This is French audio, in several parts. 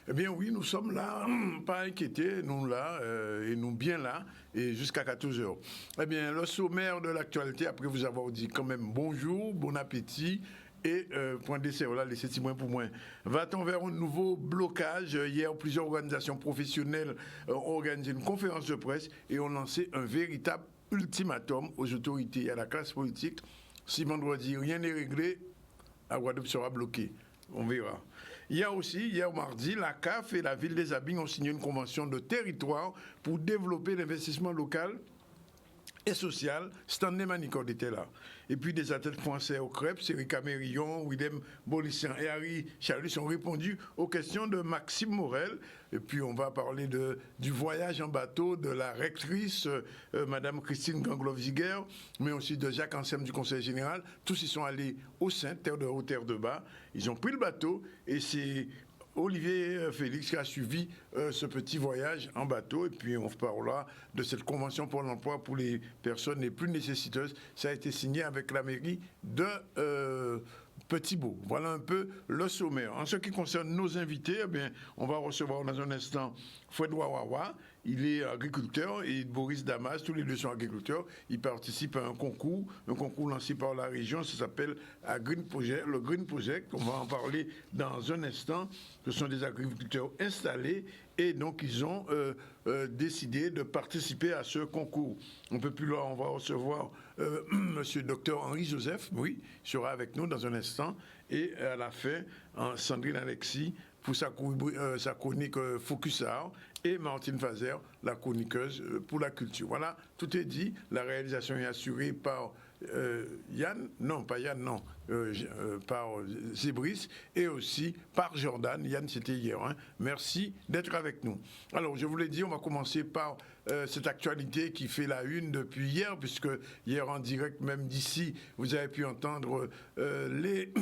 Eh bien oui, nous sommes là, pas inquiétés, nous là, et nous bien là, et jusqu'à 14h. Eh bien, le sommaire de l'actualité, après vous avoir dit quand même bonjour, bon appétit, et point de dessert, là, laissez moi pour moi. Va-t-on vers un nouveau blocage? Hier, plusieurs organisations professionnelles ont organisé une conférence de presse et ont lancé un véritable ultimatum aux autorités et à la classe politique. Si vendredi, rien n'est réglé, la Guadeloupe sera bloquée. On verra. Il y a aussi, hier mardi, la CAF et la ville des Abinghes ont signé une convention de territoire pour développer l'investissement local et social. Stanley Manicorde était là. Et puis des athlètes français au CREP, Erika Mérillon, Willem Bolissian et Harry Charlus ont répondu aux questions de Maxime Morel. Et puis on va parler du voyage en bateau de la rectrice, Madame Christine Ganglov-Ziguer, mais aussi de Jacques Ansem du Conseil général. Tous y sont allés au sein, terre de haut, terre de bas. Ils ont pris le bateau et c'est Olivier Félix qui a suivi ce petit voyage en bateau, et puis on parlera de cette convention pour l'emploi pour les personnes les plus nécessiteuses. Ça a été signé avec la mairie de Petit-Beau. Voilà un peu le sommaire. En ce qui concerne nos invités, eh bien, on va recevoir dans un instant Foued Wawawa. Il est agriculteur, et Boris Damas, tous les deux sont agriculteurs. Ils participent à un concours lancé par la région, ça s'appelle le Green Project. On va en parler dans un instant. Ce sont des agriculteurs installés et donc ils ont décidé de participer à ce concours. Un peu plus loin, on va recevoir monsieur Dr Henri Joseph, oui, il sera avec nous dans un instant. Et à la fin, Sandrine Alexis pour sa chronique Focus Art, et Martine Fazer, la chroniqueuse pour la culture. Voilà, tout est dit. La réalisation est assurée par Yann, non, pas Yann, non, par Zébris, et aussi par Jordan. Yann, c'était hier. Hein. Merci d'être avec nous. Alors, je vous l'ai dit, on va commencer par cette actualité qui fait la une depuis hier, puisque hier en direct, même d'ici, vous avez pu entendre les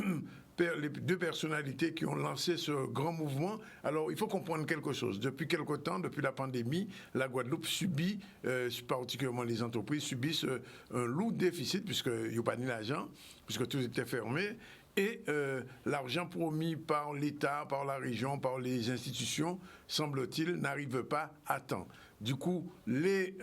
deux personnalités qui ont lancé ce grand mouvement. Alors, il faut comprendre quelque chose. Depuis quelque temps, depuis la pandémie, la Guadeloupe subit, particulièrement les entreprises, subissent un lourd déficit, puisqu'il n'y a pas ni l'argent, puisque tout était fermé. Et l'argent promis par l'État, par la région, par les institutions, semble-t-il, n'arrive pas à temps. Du coup, les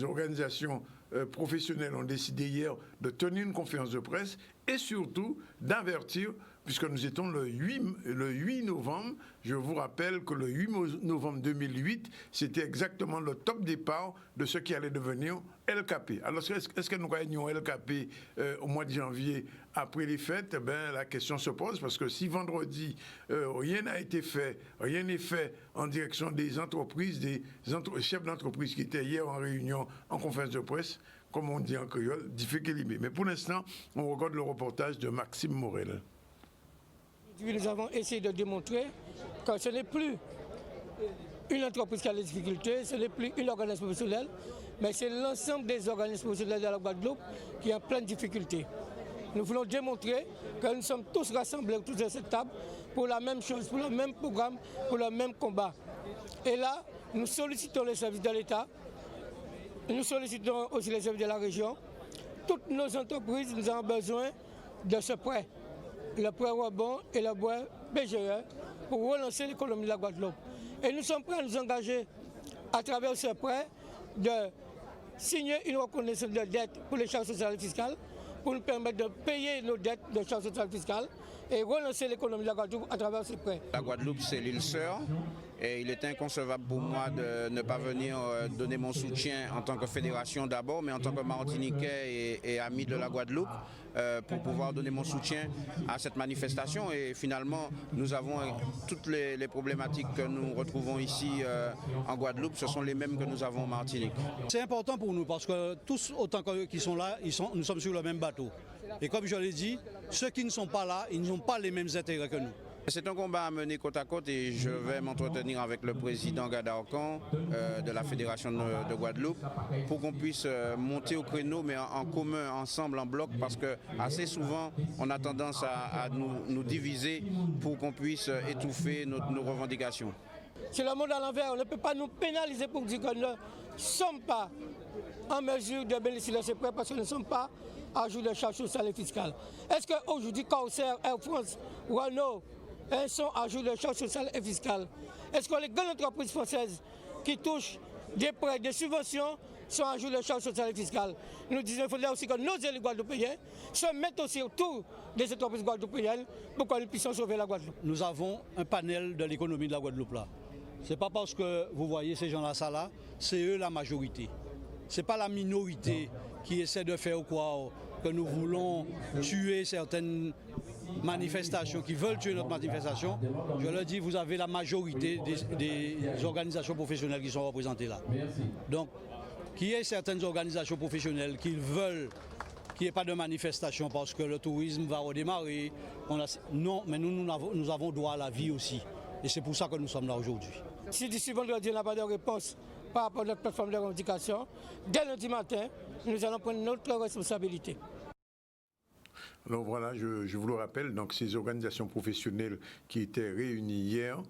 organisations professionnelles ont décidé hier de tenir une conférence de presse et surtout d'avertir, puisque nous étions le 8 novembre, je vous rappelle que le 8 novembre 2008, c'était exactement le top départ de ce qui allait devenir LKP. Alors, est-ce que nous gagnons LKP au mois de janvier après les fêtes? La question se pose, parce que si vendredi, rien n'a été fait, rien n'est fait en direction des entreprises, des chefs d'entreprise qui étaient hier en réunion, en conférence de presse, comme on dit en créole, difficile. Mais pour l'instant, on regarde le reportage de Maxime Morel. Nous avons essayé de démontrer que ce n'est plus une entreprise qui a des difficultés, ce n'est plus une organisation professionnelle, mais c'est l'ensemble des organismes professionnels de la Guadeloupe qui est en pleine difficulté. Nous voulons démontrer que nous sommes tous rassemblés autour de cette table pour la même chose, pour le même programme, pour le même combat. Et là, nous sollicitons les services de l'État, nous sollicitons aussi les services de la région. Toutes nos entreprises, nous avons besoin de ce prêt. Le prêt rebond et le prêt BGE pour relancer l'économie de la Guadeloupe. Et nous sommes prêts à nous engager à travers ce prêt de signer une reconnaissance de dette pour les charges sociales et fiscales pour nous permettre de payer nos dettes de charges sociales et fiscales et relancer l'économie de la Guadeloupe à travers ces prêts. La Guadeloupe, c'est l'île sœur. Et il est inconcevable pour moi de ne pas venir donner mon soutien en tant que fédération d'abord, mais en tant que Martiniquais et ami de la Guadeloupe, pour pouvoir donner mon soutien à cette manifestation. Et finalement, nous avons toutes les problématiques que nous retrouvons ici en Guadeloupe, ce sont les mêmes que nous avons en Martinique. C'est important pour nous parce que tous, autant qu'ils sont là, nous sommes sur le même bateau. Et comme je l'ai dit, ceux qui ne sont pas là, ils n'ont pas les mêmes intérêts que nous. C'est un combat à mener côte à côte et je vais m'entretenir avec le président Gadarkan de la Fédération de Guadeloupe pour qu'on puisse monter au créneau, mais en commun, ensemble, en bloc, parce que assez souvent on a tendance à nous diviser pour qu'on puisse étouffer nos revendications. C'est le monde à l'envers, on ne peut pas nous pénaliser pour dire que nous ne sommes pas en mesure de bénéficier de ces prêts parce que nous ne sommes pas à jour de charges sociales et fiscales. Est-ce qu'aujourd'hui, Corsair, Air France, Renault, sont à jour de charges sociales et fiscales. Est-ce que les grandes entreprises françaises qui touchent des prêts, des subventions, sont à jour de charges sociales et fiscales? Nous disons qu'il faudrait aussi que nos élus guadeloupéens se mettent aussi autour des entreprises guadeloupéennes pour que nous puissions sauver la Guadeloupe. Nous avons un panel de l'économie de la Guadeloupe là. Ce n'est pas parce que vous voyez ces gens-là, ça là, c'est eux la majorité. Ce n'est pas la minorité qui essaie de faire quoi que nous voulons tuer certaines manifestations, qui veulent tuer notre manifestation. Je leur dis, vous avez la majorité des organisations professionnelles qui sont représentées là. Donc, qu'il y ait certaines organisations professionnelles qui veulent qu'il n'y ait pas de manifestation parce que le tourisme va redémarrer. Non, mais nous avons droit à la vie aussi. Et c'est pour ça que nous sommes là aujourd'hui. Si d'ici vendredi, on n'a pas de réponse par rapport à notre plateforme de revendication, dès lundi matin, nous allons prendre notre responsabilité. Alors voilà, je vous le rappelle, donc ces organisations professionnelles qui étaient réunies hier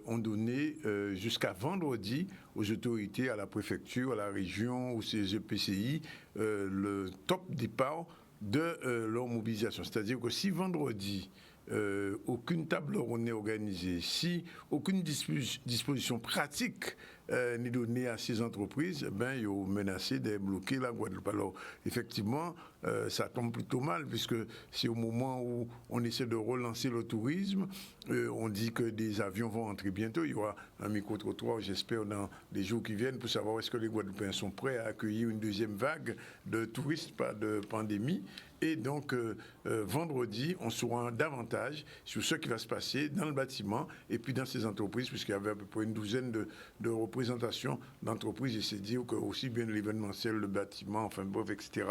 ont donné jusqu'à vendredi aux autorités, à la préfecture, à la région, aux EPCI, le top départ de leur mobilisation. C'est-à-dire que si vendredi, aucune table ronde n'est organisée, si aucune disposition pratique n'est donnée à ces entreprises, ben, ils ont menacé de bloquer la Guadeloupe. Alors, effectivement, ça tombe plutôt mal, puisque c'est au moment où on essaie de relancer le tourisme, on dit que des avions vont entrer bientôt. Il y aura un micro-trottoir, j'espère, dans les jours qui viennent, pour savoir est-ce que les Guadeloupéens sont prêts à accueillir une deuxième vague de touristes, pas de pandémie. Et donc, vendredi, on saura davantage sur ce qui va se passer dans le bâtiment et puis dans ces entreprises, puisqu'il y avait à peu près une douzaine de représentations d'entreprises. Et c'est dire que aussi bien l'événementiel, le bâtiment, enfin bref, etc.,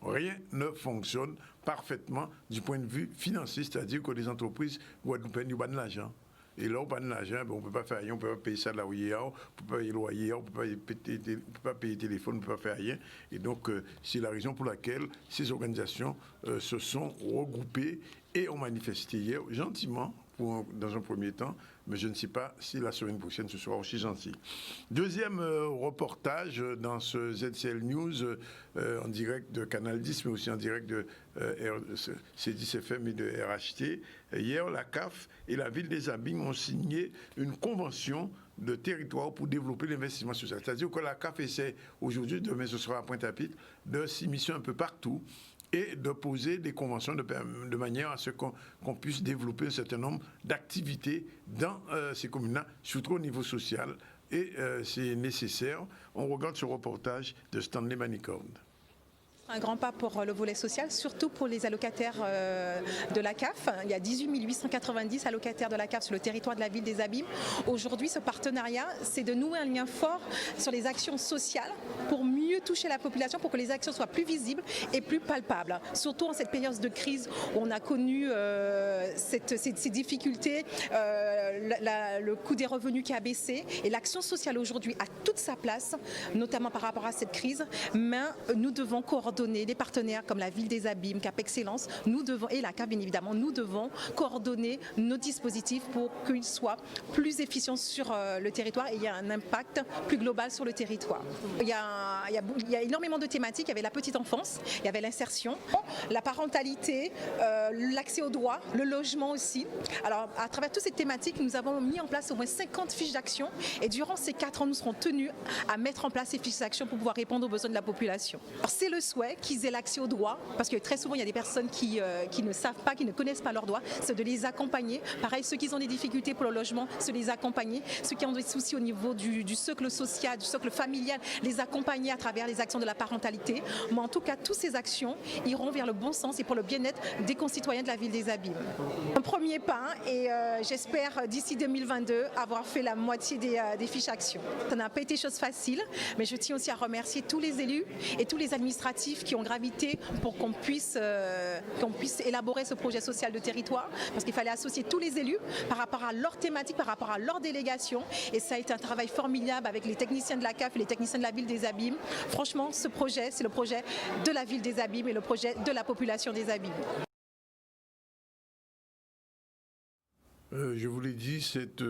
rien ne fonctionne parfaitement du point de vue financier, c'est-à-dire que les entreprises guadeloupéennes, ils ont pas de l'argent. Et là, on n'a pas de l'argent, on ne peut pas faire rien, on ne peut pas payer ça là où il y a, on ne peut pas payer le loyer, on ne peut pas payer le téléphone, on ne peut pas faire rien. Et donc, c'est la raison pour laquelle ces organisations se sont regroupées et ont manifesté hier gentiment, dans un premier temps, mais je ne sais pas si la semaine prochaine ce sera aussi gentil. Deuxième reportage dans ce ZCL News en direct de Canal 10, mais aussi en direct de C10 FM et de RHT. Hier, la CAF et la Ville des Abîmes ont signé une convention de territoire pour développer l'investissement social. C'est-à-dire que la CAF essaie aujourd'hui, demain ce sera à Pointe-à-Pitre, de s'immiscer un peu partout et de poser des conventions de manière à ce qu'on puisse développer un certain nombre d'activités dans ces communes-là, surtout au niveau social. Et c'est nécessaire. On regarde ce reportage de Stanley Manicorn. Un grand pas pour le volet social, surtout pour les allocataires de la CAF. Il y a 18 890 allocataires de la CAF sur le territoire de la ville des Abîmes. Aujourd'hui, ce partenariat, c'est de nouer un lien fort sur les actions sociales pour mieux toucher la population, pour que les actions soient plus visibles et plus palpables. Surtout en cette période de crise où on a connu ces difficultés, le coût des revenus qui a baissé. Et l'action sociale aujourd'hui a toute sa place, notamment par rapport à cette crise. Mais nous devons coordonner des partenaires comme la Ville des Abîmes, Cap Excellence, nous devons, et la CAF bien évidemment, nous devons coordonner nos dispositifs pour qu'ils soient plus efficients sur le territoire et il y a un impact plus global sur le territoire. Il y a énormément de thématiques, il y avait la petite enfance, il y avait l'insertion, la parentalité, l'accès aux droits, le logement aussi. Alors à travers toutes ces thématiques, nous avons mis en place au moins 50 fiches d'action et durant ces 4 ans, nous serons tenus à mettre en place ces fiches d'action pour pouvoir répondre aux besoins de la population. Alors c'est le souhait qu'ils aient l'accès aux droits, parce que très souvent il y a des personnes qui ne savent pas, qui ne connaissent pas leurs droits, c'est de les accompagner. Pareil, ceux qui ont des difficultés pour le logement, c'est de les accompagner. Ceux qui ont des soucis au niveau du socle social, du socle familial, les accompagner à travers les actions de la parentalité. Mais en tout cas, toutes ces actions iront vers le bon sens et pour le bien-être des concitoyens de la ville des Abîmes. Un premier pas et j'espère d'ici 2022 avoir fait la moitié des fiches actions. Ça n'a pas été chose facile, mais je tiens aussi à remercier tous les élus et tous les administratifs qui ont gravité pour qu'on puisse élaborer ce projet social de territoire, parce qu'il fallait associer tous les élus par rapport à leur thématique, par rapport à leur délégation, et ça a été un travail formidable avec les techniciens de la CAF et les techniciens de la ville des Abîmes. Franchement, ce projet, c'est le projet de la ville des Abîmes et le projet de la population des Abîmes. Je vous l'ai dit, cette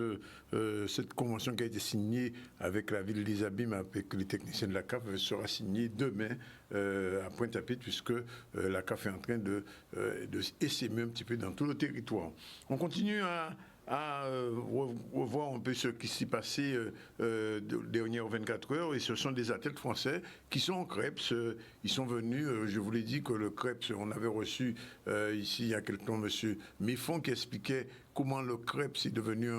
convention qui a été signée avec la ville des Abîmes, avec les techniciens de la CAF, sera signée demain à Pointe-à-Pitre, puisque la CAF est en train de s'essaimer un petit peu dans tout le territoire. On continue à revoir un peu ce qui s'est passé dernières 24 heures, et ce sont des athlètes français qui sont en CREPS. Ils sont venus, je vous l'ai dit que le CREPS, on avait reçu ici il y a quelque temps M. Miffon qui expliquait comment le CREPS est devenu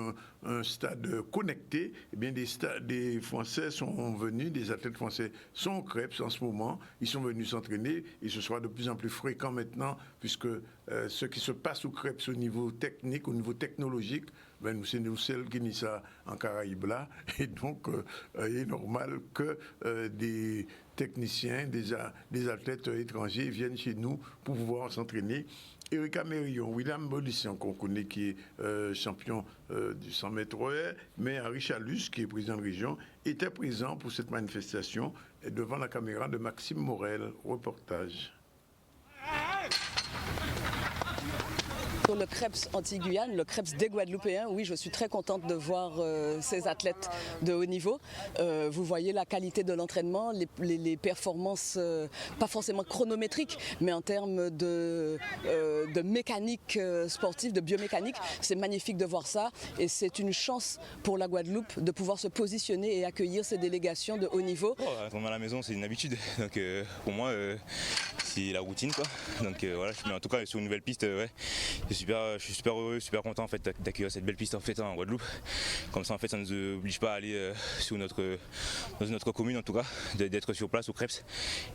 un stade connecté. Eh bien, des Français sont venus, des athlètes français sont au CREPS en ce moment. Ils sont venus s'entraîner et ce sera de plus en plus fréquent maintenant, puisque ce qui se passe au CREPS au niveau technique, au niveau technologique, ben, c'est nous seuls qui n'y ça en Caraïbes là. Et donc, il est normal que des techniciens, des athlètes étrangers viennent chez nous pour pouvoir s'entraîner. Erika Mérillon, William Bolissian, qu'on connaît, qui est champion du 100 mètres haies, mais Henri Chalus, qui est président de région, était présent pour cette manifestation devant la caméra de Maxime Morel. Reportage. Sur le CREPS anti-Guyane, le CREPS des Guadeloupéens, oui, je suis très contente de voir ces athlètes de haut niveau. Vous voyez la qualité de l'entraînement, les performances, pas forcément chronométriques, mais en termes de mécanique sportive, de biomécanique. C'est magnifique de voir ça et c'est une chance pour la Guadeloupe de pouvoir se positionner et accueillir ces délégations de haut niveau. Retourner à la maison, c'est une habitude. Donc pour moi, c'est la routine, quoi. Donc voilà, mais en tout cas sur une nouvelle piste, ouais. Je suis super heureux, super content en fait d'accueillir cette belle piste en fait en Guadeloupe. Comme ça en fait ça ne nous oblige pas à aller dans notre commune en tout cas, d'être sur place au CREPS.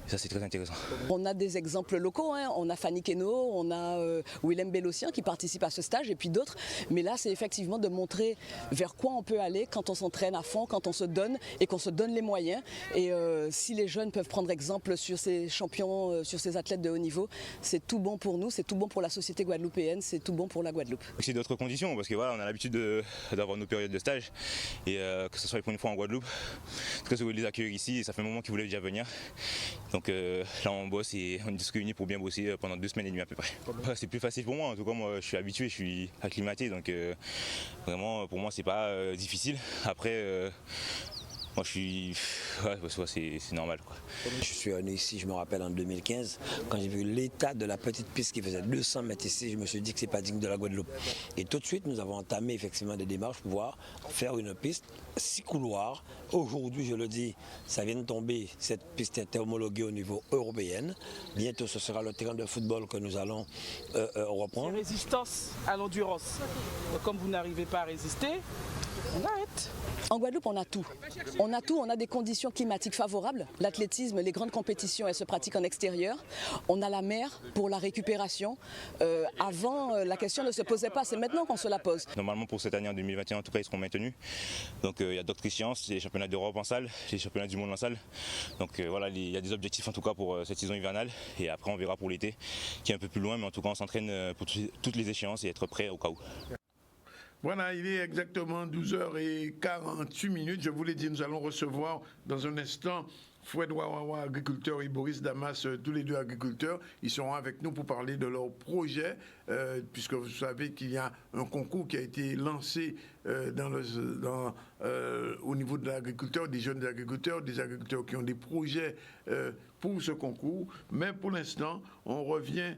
Et ça c'est très intéressant. On a des exemples locaux, hein. On a Fanny Queneau, on a Willem Bellossien qui participe à ce stage et puis d'autres. Mais là c'est effectivement de montrer vers quoi on peut aller quand on s'entraîne à fond, quand on se donne et qu'on se donne les moyens. Et si les jeunes peuvent prendre exemple sur ces champions, sur ces athlètes de haut niveau, c'est tout bon pour nous, c'est tout bon pour la société guadeloupéenne. C'est tout bon pour la Guadeloupe. C'est d'autres conditions parce que voilà, on a l'habitude d'avoir nos périodes de stage et que ce soit pour une fois en Guadeloupe, très heureux de les accueillir ici et ça fait un moment qu'ils voulaient déjà venir. Donc là on bosse et on est tous réunis pour bien bosser pendant 2 semaines et demie à peu près. C'est plus facile pour moi, en tout cas moi je suis habitué, je suis acclimaté donc vraiment pour moi c'est pas difficile. Après moi je suis... Ouais, c'est normal quoi. Je suis venu ici, je me rappelle en 2015, quand j'ai vu l'état de la petite piste qui faisait 200 mètres ici, je me suis dit que c'est pas digne de la Guadeloupe. Et tout de suite, nous avons entamé effectivement des démarches pour pouvoir faire une piste 6 couloirs. Aujourd'hui, je le dis, ça vient de tomber, cette piste était homologuée au niveau européen. Bientôt, ce sera le terrain de football que nous allons reprendre. C'est résistance à l'endurance. Comme vous n'arrivez pas à résister, on arrête. En Guadeloupe, on a tout. On a tout, on a des conditions climatiques favorables. L'athlétisme, les grandes compétitions, elles se pratiquent en extérieur. On a la mer pour la récupération. Avant, la question ne se posait pas, c'est maintenant qu'on se la pose. Normalement, pour cette année en 2021, en tout cas, ils seront maintenus. Donc il y a d'autres échéances, les championnats d'Europe en salle, les championnats du monde en salle. Donc voilà, il y a des objectifs en tout cas pour cette saison hivernale. Et après, on verra pour l'été, qui est un peu plus loin, mais en tout cas, on s'entraîne pour toutes les échéances et être prêt au cas où. Voilà, il est exactement 12h48. Je vous l'ai dit, nous allons recevoir dans un instant Foued Wawawa, agriculteur, et Boris Damas, tous les deux agriculteurs. Ils seront avec nous pour parler de leur projet, puisque vous savez qu'il y a un concours qui a été lancé au niveau de l'agriculteur, des jeunes agriculteurs, des agriculteurs qui ont des projets pour ce concours. Mais pour l'instant, on revient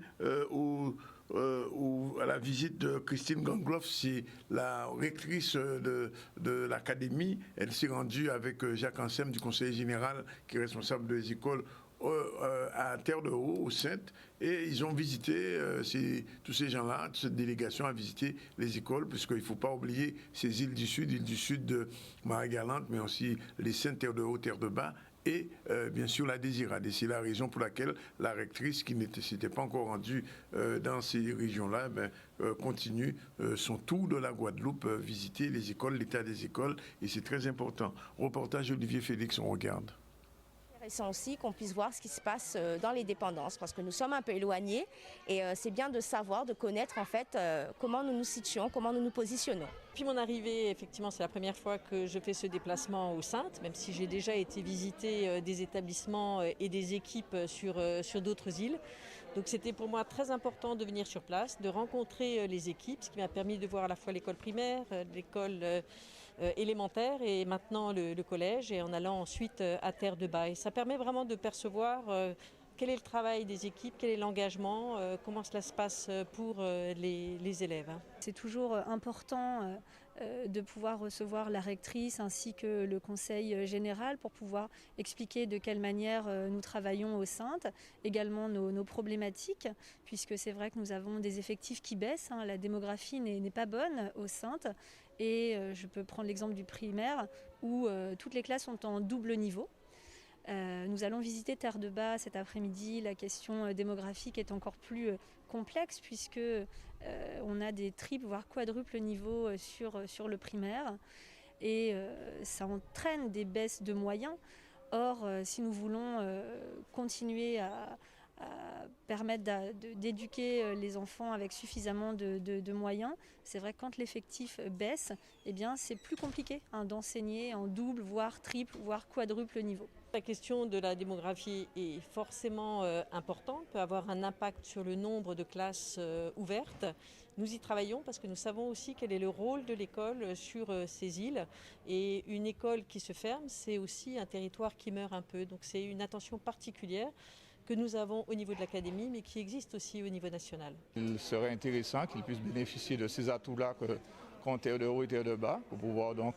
à la visite de Christine Gangloff, c'est la rectrice de l'académie. Elle s'est rendue avec Jacques Ansem du conseil général qui est responsable des écoles à Terre de Haut, au Sainte, et ils ont visité, tous ces gens-là, toute cette délégation a visité les écoles, puisqu'il ne faut pas oublier ces îles du Sud de Marie-Galante, mais aussi les Saintes, Terre de Haut, Terre de Bas, et bien sûr la Désirade. Et c'est la raison pour laquelle la rectrice, qui ne s'était pas encore rendue dans ces régions-là, continue son tour de la Guadeloupe, visiter les écoles, l'état des écoles, et c'est très important. Reportage Olivier Félix, on regarde. Intéressant aussi qu'on puisse voir ce qui se passe dans les dépendances, parce que nous sommes un peu éloignés et c'est bien de savoir, de connaître en fait comment nous nous situons, comment nous nous positionnons. Depuis mon arrivée, effectivement, c'est la première fois que je fais ce déplacement au Saintes, même si j'ai déjà été visiter des établissements et des équipes sur d'autres îles. Donc c'était pour moi très important de venir sur place, de rencontrer les équipes, ce qui m'a permis de voir à la fois l'école primaire, l'école élémentaire et maintenant le collège, et en allant ensuite à Terre de Bas. Et ça permet vraiment de percevoir quel est le travail des équipes, quel est l'engagement, comment cela se passe pour les élèves. C'est toujours important de pouvoir recevoir la rectrice ainsi que le conseil général pour pouvoir expliquer de quelle manière nous travaillons au Saintes, également nos problématiques, puisque c'est vrai que nous avons des effectifs qui baissent, la démographie n'est pas bonne au Saintes, et je peux prendre l'exemple du primaire où toutes les classes sont en double niveau. Nous allons visiter Terre de Bas cet après-midi. La question démographique est encore plus complexe puisque on a des triples voire quadruples niveaux sur le primaire et ça entraîne des baisses de moyens. Or, si nous voulons continuer à permettre d'éduquer les enfants avec suffisamment de moyens, c'est vrai que quand l'effectif baisse, eh bien, c'est plus compliqué d'enseigner en double, voire triple, voire quadruple niveau. La question de la démographie est forcément importante, peut avoir un impact sur le nombre de classes ouvertes. Nous y travaillons parce que nous savons aussi quel est le rôle de l'école sur ces îles. Et une école qui se ferme, c'est aussi un territoire qui meurt un peu. Donc c'est une attention particulière que nous avons au niveau de l'académie, mais qui existe aussi au niveau national. Il serait intéressant qu'ils puissent bénéficier de ces atouts-là qu'ont Terre de Haut et Terre de Bas, pour pouvoir donc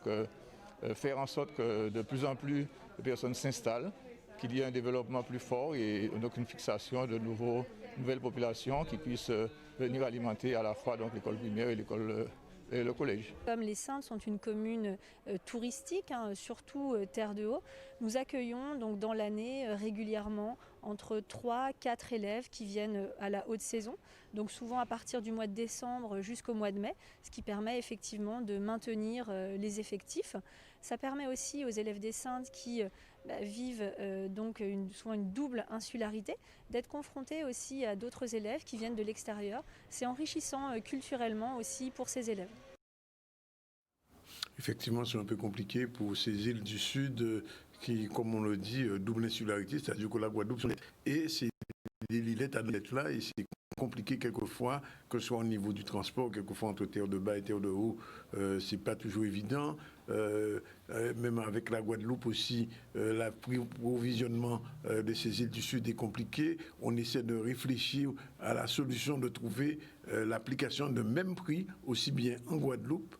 faire en sorte que de plus en plus de personnes s'installent, qu'il y ait un développement plus fort et donc une fixation de nouvelles populations qui puissent venir alimenter à la fois donc l'école primaire et l'école et le collège. Comme les Saintes sont une commune touristique, surtout Terre de Haut, nous accueillons donc dans l'année régulièrement entre 3 et 4 élèves qui viennent à la haute saison, donc souvent à partir du mois de décembre jusqu'au mois de mai, ce qui permet effectivement de maintenir les effectifs. Ça permet aussi aux élèves des Saintes qui vivent donc souvent une double insularité, d'être confrontés aussi à d'autres élèves qui viennent de l'extérieur. C'est enrichissant culturellement aussi pour ces élèves. Effectivement, c'est un peu compliqué pour ces îles du Sud qui, comme on le dit, double insularité, c'est-à-dire que la Guadeloupe et c'est des îlettes à là et c'est compliqué quelquefois, que ce soit au niveau du transport, quelquefois entre Terre de Bas et Terre de Haut, c'est pas toujours évident. Même avec la Guadeloupe aussi, l'approvisionnement de ces îles du Sud est compliqué. On essaie de réfléchir à la solution de trouver l'application de même prix, aussi bien en Guadeloupe,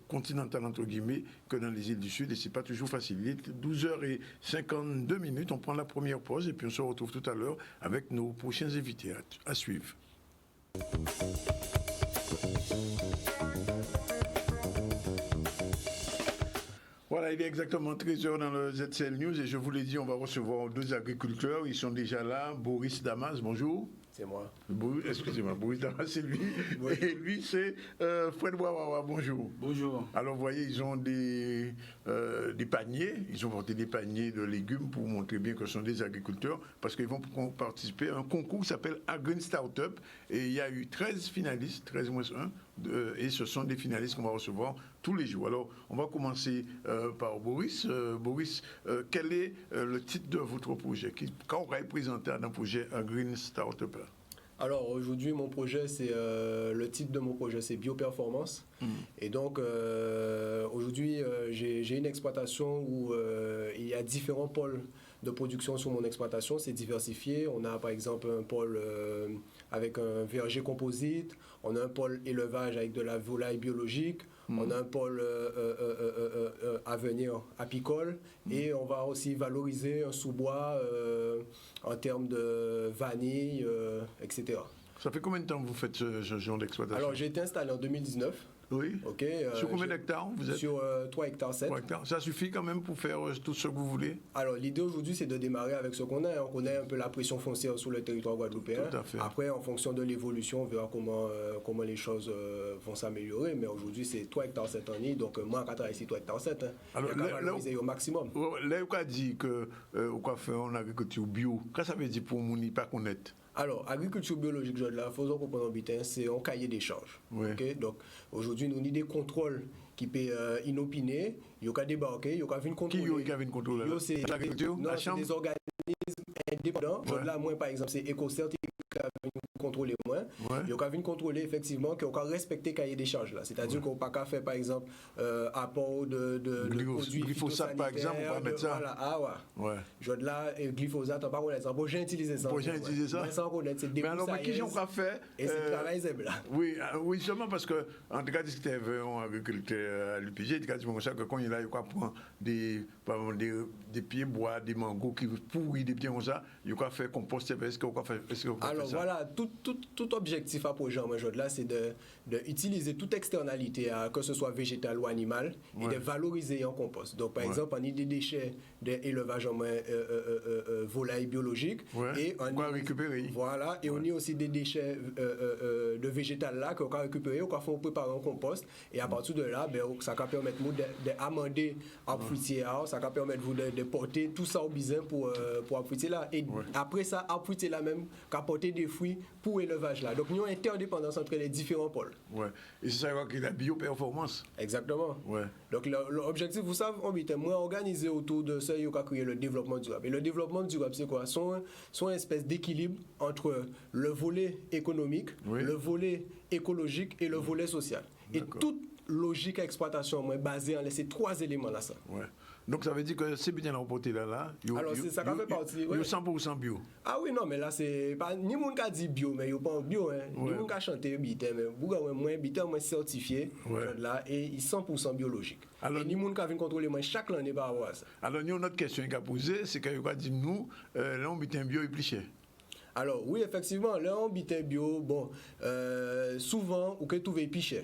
continentale entre guillemets, que dans les îles du Sud, et c'est pas toujours facile. Il est 12h52, on prend la première pause et puis on se retrouve tout à l'heure avec nos prochains invités à suivre. Voilà, il est exactement 13h dans le ZCL News et je vous l'ai dit, on va recevoir 2 agriculteurs. Ils sont déjà là. Boris Damas, bonjour. C'est moi. Excusez-moi, Boris Damas, c'est lui. Bonjour. Et lui, c'est Fred Wawawa, bonjour. Bonjour. Alors, vous voyez, ils ont des paniers. Ils ont porté des paniers de légumes pour montrer bien que ce sont des agriculteurs parce qu'ils vont participer à un concours qui s'appelle Agreen Startup. Et il y a eu 13 finalistes, 13 moins 1. Et ce sont des finalistes qu'on va recevoir tous les jours. Alors, on va commencer par Boris. Boris, quel est le titre de votre projet? Quand on va présenter un projet Agreen Startup? Alors, aujourd'hui, mon projet, c'est le titre de mon projet, c'est Bioperformance. Et donc, aujourd'hui, j'ai une exploitation où il y a différents pôles de production sur mon exploitation. C'est diversifié. On a, par exemple, un pôle avec un verger composite. On a un pôle élevage avec de la volaille biologique. On a un pôle à venir apicole. Et on va aussi valoriser un sous-bois en termes de vanille, etc. Ça fait combien de temps que vous faites ce genre d'exploitation? Alors, j'ai été installé en 2019. Oui. Okay, sur combien d'hectares vous êtes? Sur 3 hectares 7. 3 hectares. Ça suffit quand même pour faire tout ce que vous voulez? Alors, l'idée aujourd'hui, c'est de démarrer avec ce qu'on a. On connaît un peu la pression foncière sur le territoire guadeloupéen. Tout à fait. Après, en fonction de l'évolution, on verra comment les choses vont s'améliorer. Mais aujourd'hui, c'est 3 hectares 7 en île. Donc, moi, à travailler ici 3 hectares 7. Alors, valoriser au maximum. Là, on a dit que on fait en agriculture bio. Qu'est-ce que ça veut dire pour nous, pas connaître? Alors, agriculture biologique, je la faisons comprendre bien, c'est un cahier des charges. Oui. Okay? Donc, aujourd'hui, nous avons des contrôles qui peuvent inopiner, il y a débarquer, il y a venir contrôler. Qui a venir contrôler? C'est des organismes indépendants. Ouais. Là, moi, par exemple, c'est EcoCert qui contrôler moins, il y a qu'à contrôler effectivement qu'on a respecté le cahier des charges là. C'est-à-dire qu'on n'a pas qu'à faire par exemple apport de produits glyphosate par exemple, on va mettre ça. Voilà, je de là glyphosate, on va pas connaître ça. Pour utiliser ça. Pour utiliser ça. Sans connaître, c'est mais alors, qui j'en a fait et c'est travail là. Oui, seulement parce que en tout cas, si tu es un agriculteur à l'UPG, tu as dit ça que quand il a eu prendre des pieds bois, des mangos qui pourris, des pieds comme ça, il a fait composter. Est-ce qu'on fait ça? Alors voilà, tout objectif à projet en là, c'est d'utiliser toute externalité, que ce soit végétal ou animal, et de valoriser en compost. Donc par exemple, on a des déchets d'élevage en volaille biologique, et on va récupérer. Voilà, et on a aussi des déchets de végétal là qu'on va récupérer, qu'on va préparer en compost, et à partir de là, ça va permettre d'amender l'arbre fruitier, ça va permettre de porter tout ça au besoin pour l'arbre fruitier là. Et après ça, l'arbre fruitier là même, qu'à porter des fruits pour l'élevage là. Donc, nous avons une interdépendance entre les différents pôles. Ouais. Et c'est ça qu'il y a la bioperformance. Exactement. Ouais. Donc, l'objectif, vous savez, on est moins organisé autour de ça, il y a créé le développement durable. Et le développement durable, c'est quoi? Sont une espèce d'équilibre entre le volet économique, le volet écologique et le volet social. Et toute logique à exploitation est basée en ces trois éléments là. Ça. Ouais. Donc ça veut dire que c'est bien remporté là. Alors c'est ça qui fait partie. Il y a 100% bio. Ah oui, non, mais là c'est pas ni monde qui a dit bio, mais il n'y a pas bio. Ni monde qui a chanté bité, mais moins bité, moins certifié là, et 100% biologique. Alors, et ni monde qui a vu contrôler moi chaque année par rapport à ça. Alors il y a une autre question qui a posée, c'est qu'il a dit nous, là on bité bio est plus cher. Alors oui, effectivement, là on bité bio, bon, souvent ou que tout est plus cher.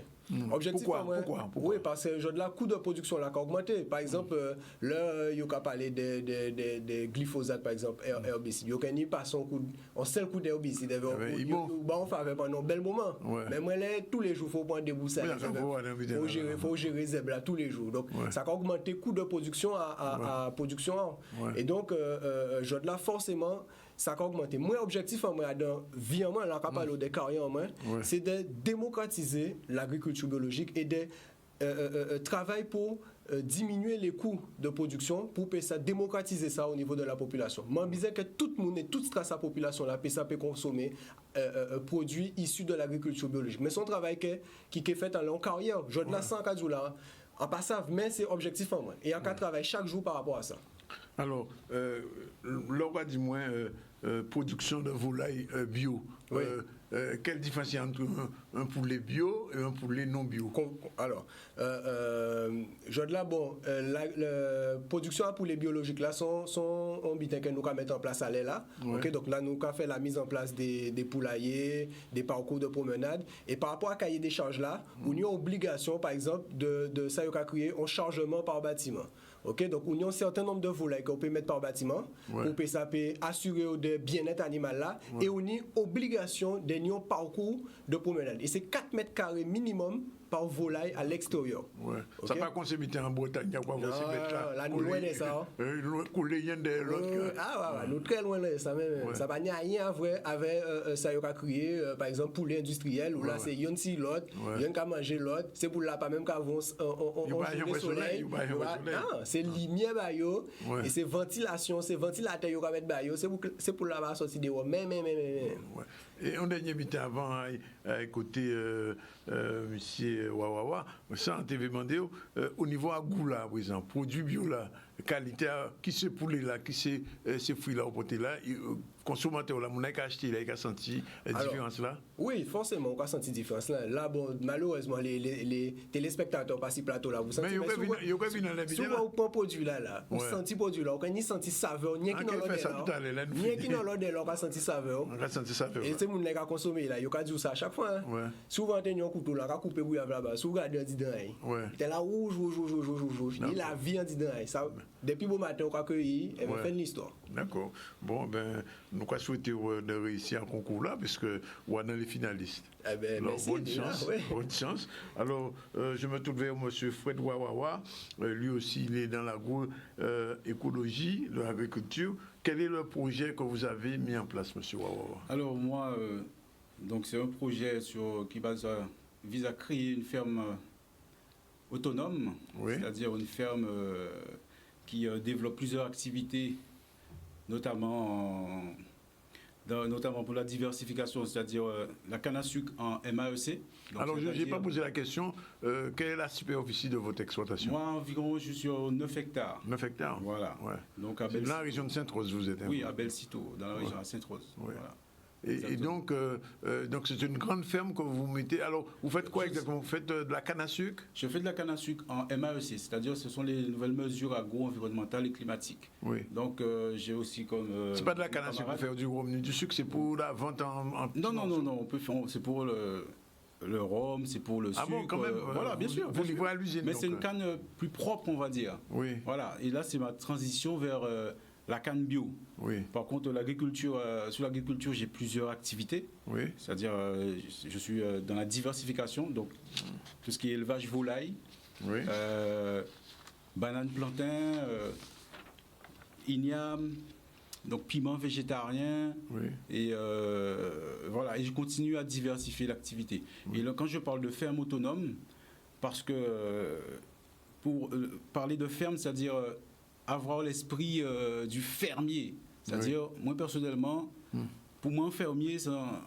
Objectif Pourquoi? Oui, parce que le coût de production là, a augmenté. Par exemple, là, il y a parlé de glyphosate, par exemple, herbicide. Il y a pas son coût, on sait le coût d'herbicide. On fait pendant un bel moment. Mais moi, tous les jours, il faut prendre des boussées. Il faut gérer Zebra tous les jours. Donc, ça a augmenté le coût de production à production. Et donc, là, forcément, ça a augmenté. Mon objectif en moi, dans vie en moi, là, on parle des carrières en moi, c'est de démocratiser l'agriculture biologique et de travailler pour diminuer les coûts de production pour ça démocratiser ça au niveau de la population. Moi, je disais que tout le monde et toute la population là peut consommer produits issus de l'agriculture biologique. Mais son travail qui est fait en long carrière, je ne la sens qu'à là, en passant, mais c'est objectif en moi. Et on travaille chaque jour par rapport à ça. Alors, Laura dit moi production de volaille bio. Quelle différence il y a entre un poulet bio et un poulet non bio? Alors, la production à poulet biologique là sont que nous allons mettre en place à l'aile là. Donc là, nous allons faire la mise en place des poulaillers, des parcours de promenade. Et par rapport à cahier des charges là, on a une obligation, par exemple, de ça créer un chargement par bâtiment. Donc, on a un certain nombre de volailles qu'on peut mettre par bâtiment pour ça peut assurer le bien-être animal là. Et on a une obligation de un parcours de promenade. Et c'est 4 mètres carrés minimum par volaille à l'extérieur. Ça pas qu'on se mette en Bretagne, il y a quoi vous se mettre là. Là, nous loin de ça. Couler de l'autre. Nous très loin de ça même. Ça va rien à voir avec ça y a créé par exemple poulet industriel où là c'est yon si l'autre, yon qu'à manger l'autre, c'est pour là pas même qu'avant on soleil. C'est lumière bayo et c'est ventilation, c'est ventilateur yo ka mettre bayo, c'est pour là va sortir de mais. Et on dernier bité avant à écouter monsieur Wawawa, ça on t'avait demandé au niveau à goût là, par exemple, produit bio là, qualité qui se poulet là, qui se ces fruits là au poté là, consommateur là, mon a acheté là, il a senti différence là. Oui, forcément, on a senti différence là. Là bon, malheureusement les téléspectateurs pas si plateau là, vous sentez souvent on prend produit là, on senti produit là, on ni senti saveur, ni qui dans l'autre là, on a senti saveur. Et c'est mon a consommer là, il a dit ça à chaque fois. Souvent on couteau là, on couper bouillave là-bas, sous regarder en dedans. Il est là rouge, il la vie en dedans. Ça depuis bon matin on a cueilli et on fait l'histoire. D'accord. Bon ben nous quoi souhaiter de réussir en concours là parce que on est dans les finalistes. Bonne chance. Alors je me tourne vers monsieur Fred Wawawa, lui aussi il est dans l'agroécologie, l'agriculture. Quel est le projet que vous avez mis en place, monsieur Wawawa? Alors moi donc c'est un projet qui vise à créer une ferme autonome, c'est-à-dire une ferme qui développe plusieurs activités, notamment notamment pour la diversification, c'est-à-dire la canne à sucre en MAEC. Donc, alors, je n'ai pas posé la question, quelle est la superficie de votre exploitation? Moi, environ, je suis sur 9 hectares. 9 hectares? Voilà. Ouais. Donc, dans la région de Sainte-Rose, vous êtes? Oui, à Belle-Citeaux, dans la région de Sainte-Rose. Ouais. Voilà. Et donc, c'est une grande ferme que vous mettez. Alors, vous faites quoi exactement? Vous faites de la canne à sucre? Je fais de la canne à sucre en MAEC, c'est-à-dire ce sont les nouvelles mesures agro-environnementales et climatiques. Oui. Donc, j'ai aussi comme. C'est pas de la canne à sucre pour faire du revenu du sucre, c'est pour la vente en non, on peut faire. C'est pour le rhum, c'est pour le sucre. Ah bon, quand même. Voilà, bien sûr. Vous livrez à l'usine. Mais c'est une canne plus propre, on va dire. Oui. Voilà. Et là, c'est ma transition vers la canne bio. Oui. Par contre, l'agriculture, sur l'agriculture, j'ai plusieurs activités. Oui. C'est-à-dire, je suis dans la diversification, donc tout ce qui est élevage volaille, oui. banane plantain, igname, donc piment végétarien. Oui. Et voilà, et je continue à diversifier l'activité. Oui. Et là, quand je parle de ferme autonome, parce que pour parler de ferme, c'est-à-dire avoir l'esprit du fermier. C'est-à-dire, moi personnellement, pour moi, un fermier,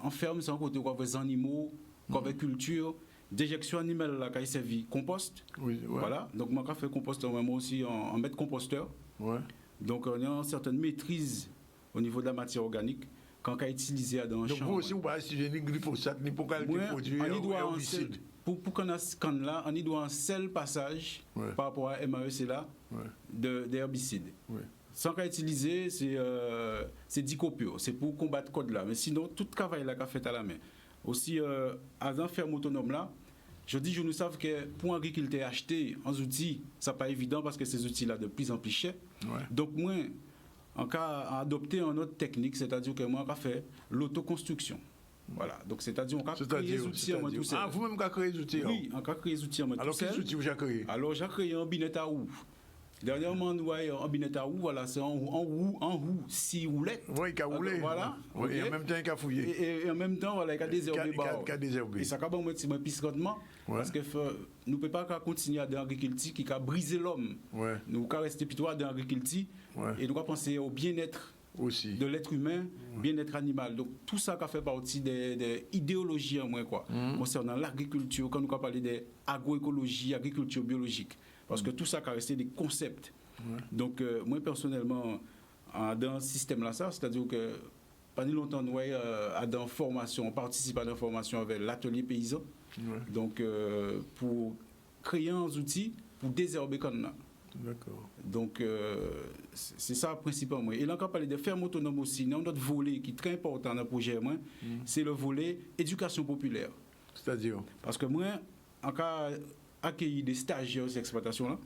en ferme, c'est un côté où les animaux, avec culture, déjection animale, là, qui servi compost. Oui, ouais. Voilà. Donc, moi, je fais compost, moi aussi, en maître composteur. Ouais. Donc, on a une certaine maîtrise au niveau de la matière organique quand on utilise dans un champ. Donc, vous aussi, vous ne pouvez pas ni glyphosate, ni pour quel produit herbicide. Pour qu'on ait ce là, on y doit un seul passage par rapport à MAEC là d'herbicide. Sans qu'à utiliser, c'est dicopure, c'est pour combattre code là. Mais sinon, tout le travail là qu'a fait à la main. Aussi, à un ferme autonome là, je nous savons que pour un agriculteur acheter un outil, ça n'est pas évident parce que ces outils là de plus en plus chers. Donc moi, en cas adopter une autre technique, c'est-à-dire que moi, on a fait l'autoconstruction. Voilà, donc c'est-à-dire on a créé des outils en moi tout seul. Ah, vous-même avez créé des outils? Oui, on a créé des outils en moi tout seul. Alors, quels outils vous avez créé? Alors, j'ai créé un binet à roue. Dernièrement, nous avons un binet à roue, voilà, c'est en roue, 6 roulettes. Oui, il a roulé. Voilà. Et en même temps, il a fouillé. Et en même temps, voilà, il a désherbé. Il a désherbé. Et ça a un petit peu plus rendement. Parce que nous ne pouvons pas continuer à l'agriculture qui a brisé l'homme. Nous devons rester plutôt dans l'agriculture et nous devons penser au bien-être aussi de l'être humain, bien-être animal. Donc tout ça qui fait partie des idéologies en moins concernant l'agriculture, quand nous parlons d'agroécologie, agriculture biologique, parce que tout ça qui a resté des concepts. Donc moi personnellement, dans ce système-là, c'est-à-dire que pas longtemps nous dans formation, on participe à la formation avec l'atelier paysan. Donc pour créer un outil pour désherber comme ça. D'accord. Donc, c'est ça principalement. Et là, quand on parle de ferme autonome aussi, notre volet qui est très important dans le projet, c'est le volet éducation populaire. C'est-à-dire? Parce que moi, en cas accueillir des stagiaires aux exploitations-là,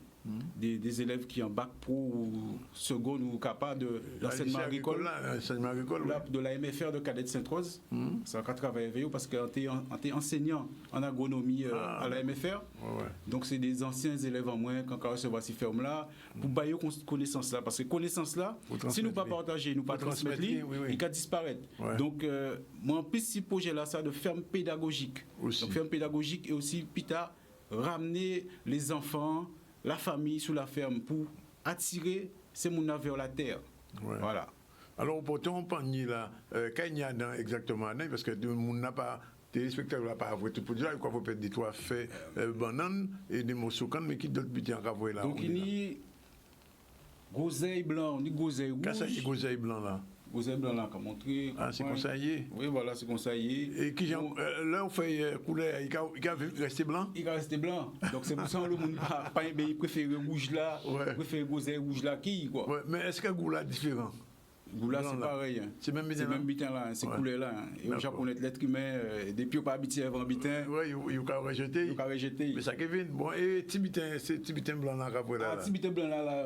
des élèves qui ont bac pro ou seconde ou capable de l'enseignement agricole, de la MFR de Cadet de Sainte-Rose, ça a travaillé avec eux parce qu'on était enseignant en agronomie à la MFR. Donc c'est des anciens élèves en moins quand on recevoir ces fermes-là pour bailler connaissance là. Parce que connaissance là, si nous ne pas partager, nous ne pas transmettre, il va disparaître. Donc moi en plus ce projet-là, ça de ferme pédagogique. Donc ferme pédagogique et aussi PITA, ramener les enfants, la famille sous la ferme pour attirer ces gens vers la terre. Voilà. Alors, pourtant, on parle là, quand il y a exactement, parce que le monde n'a pas, téléspectateurs n'a pas avoué tout pour dire, quoi, vous faites des toits faits bananes et des mots mais qui d'autres butins à avouer là? Donc, il y a goseille blanc, ni goseille rouge. Qu'est-ce que c'est goseille blanc là? Goseille blanc là, comme montré. Ah, c'est conseillé? Oui, voilà, c'est conseillé. Et qui là, on fait couleur, il va rester blanc? Il va rester blanc. Donc, c'est pour ça que le monde pas il préfère rouge là, préfère goseille rouge là, qui, quoi. Ouais, mais est-ce que le goût là est différent? Goula, c'est pareil. C'est même bitin là, c'est couleur là. Et au Japonais, l'être humain, depuis pas habitué avant bitin. Oui, il a rejeté. Il a rejeté. Mais ça Kevin, bon, et petit bitin blanc là, là. Ah, petit bitin blanc là,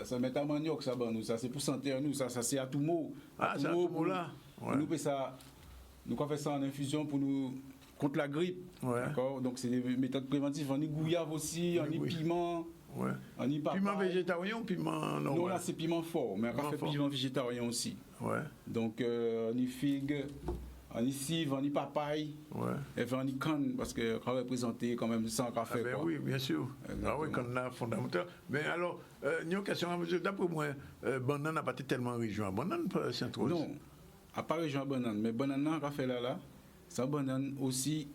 ça met à manioc, ça, nous, ça c'est pour santé, nous, ça c'est à tout mot. Ah, c'est à tout mot là. Nous fait ça, nous fait ça en infusion pour nous contre la grippe. D'accord. Donc c'est des méthodes préventives. On y gouyave aussi, on y piment. Piment végétarien ou piment normal? Non, là c'est piment fort, mais on fait piment végétarien aussi. Donc on y figue, on y cive, on y papaye, et puis on y canne, parce qu'on va présenter quand même sans café. Oui, bien sûr. Ah oui, canne là, fondamental. Mais alors, il y a une question, d'après moi, banane n'a pas tellement région. Banane, Sainte-Rose? Non. à part région banane, mais banane qu'on fait là, ça banane aussi,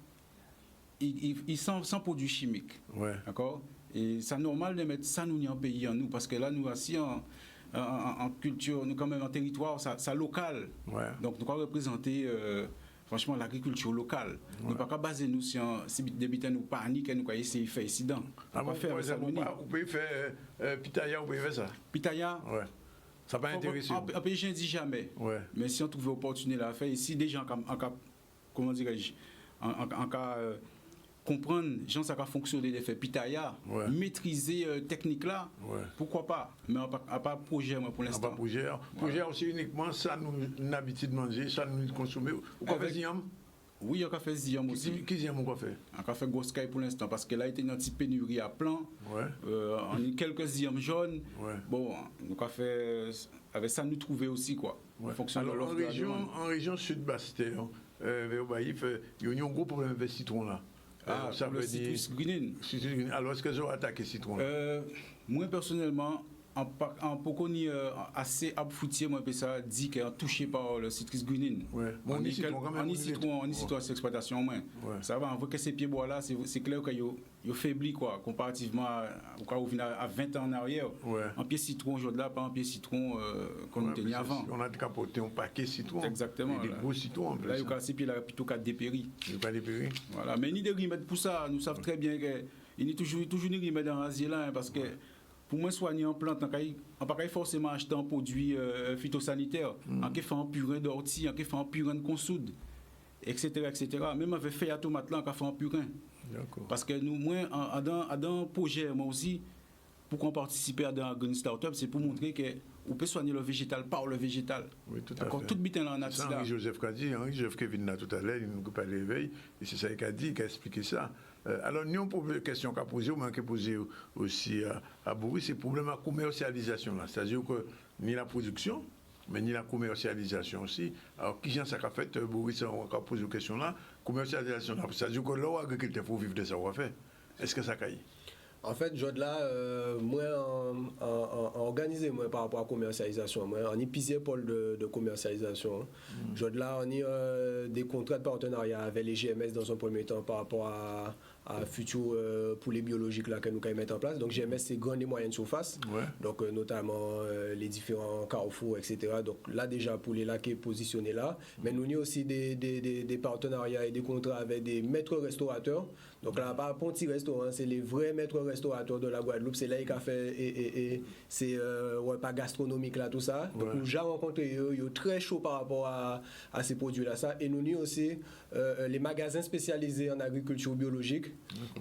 il sans produits chimiques. Ouais. D'accord? Et c'est normal de mettre ça nous en pays en nous, parce que là, nous aussi en culture, nous quand même en territoire, ça local. Ouais. Donc nous allons représenter franchement l'agriculture locale. Nous ne pouvons pas baser nous sur des bitins nous panique et nous allons essayer de faire incident. Ah bon, vous pouvez faire pitaya, vous pouvez faire ça? Pitaya? Ouais. Ça va intéresser. En pays, je ne dis jamais. Ouais. Mais si on trouve l'opportunité à la faire, ici, des gens en cas, comment dirais-je, en cas comprendre gens ça va fonctionner les faits pitaya, maîtriser technique là, pourquoi pas, mais à pas projet moi pour l'instant. Pas projet aussi uniquement ça nous habitude de manger, ça nous consommer. Ou quoi fait ziam? Oui, on a fait ziam aussi. Qui ziam on fait? On a fait grosse caille pour l'instant parce que là il y a une petite pénurie à plan. On a quelques ziam jaunes. Bon, on a fait avec ça nous trouver aussi quoi. En fonction de l'offre de la demande. En région sud-Bastère, vers Baïf, il y a un gros problème avec le citron là. Ça veut dire citrus green. Alors, est-ce que vous attaqué citron? Moi, personnellement, en Poconi, assez abfoutier, moi, ça dit qu'elle est touché par le citrus green. On y citron à cette exploitation. Ça va, on voit que ces pieds bois là, c'est clair qu'ils faiblit quoi, comparativement à 20 ans en arrière. Un pied citron aujourd'hui là, pas un pied citron qu'on tenait avant. On a capoté un paquet citron. Exactement. Des gros citrons en plus. Là, il y a ces pieds là plutôt qu'à dépérir. Voilà, mais ni de remettre pour ça, nous savons très bien qu'il y a toujours une remettre dans l'Asie là, parce que pour moi soigner en plante, on ne peut pas forcément acheter un produit phytosanitaire, on peut faire un purin d'ortie, on peut faire un purin de consoude, etc. Même avec feuille à tomate là, on peut faire un purin. Parce que nous, moi, dans un projet, moi aussi, pour qu'on participe à un green startup, c'est pour montrer qu'on peut soigner le végétal par le végétal. Oui, tout à fait. Tout bitin là en a ça. Henri-Joseph qui a dit, Henri-Joseph qui vient là tout à l'heure, il nous parle l'éveil, et c'est ça qu'il a dit, qu'il a expliqué ça. Alors, nous, une question qu'a posée, ou même qui posée aussi à Boris, c'est le problème de la commercialisation. C'est-à-dire que ni la production, mais ni la commercialisation aussi. Alors, qui j'en sais qu'a fait, Boris, on a posé une question là, commercialisation, c'est-à-dire que là, l'agriculteur faut vivre de ça, on va faire. Est-ce que ça caille? En fait, je là, moi, organisé moi, par rapport à la commercialisation, moi, on y pisé pôle de commercialisation. Je là, on y des contrats de partenariat avec les GMS dans un premier temps par rapport à futur poulet biologique là que nous allons mettre en place. Donc GMS c'est grande et moyenne surface, donc notamment les différents carrefours, etc. Donc là déjà pour les là qui est positionné là, mais nous avons aussi des partenariats et des contrats avec des maîtres restaurateurs. Donc là pas un petit restaurant, c'est les vrais maîtres restaurateurs de la Guadeloupe, c'est là qu'il a fait et c'est pas gastronomique là tout ça. Donc nous avons rencontré ils sont très chaud par rapport à ces produits là ça, et nous avons aussi les magasins spécialisés en agriculture biologique.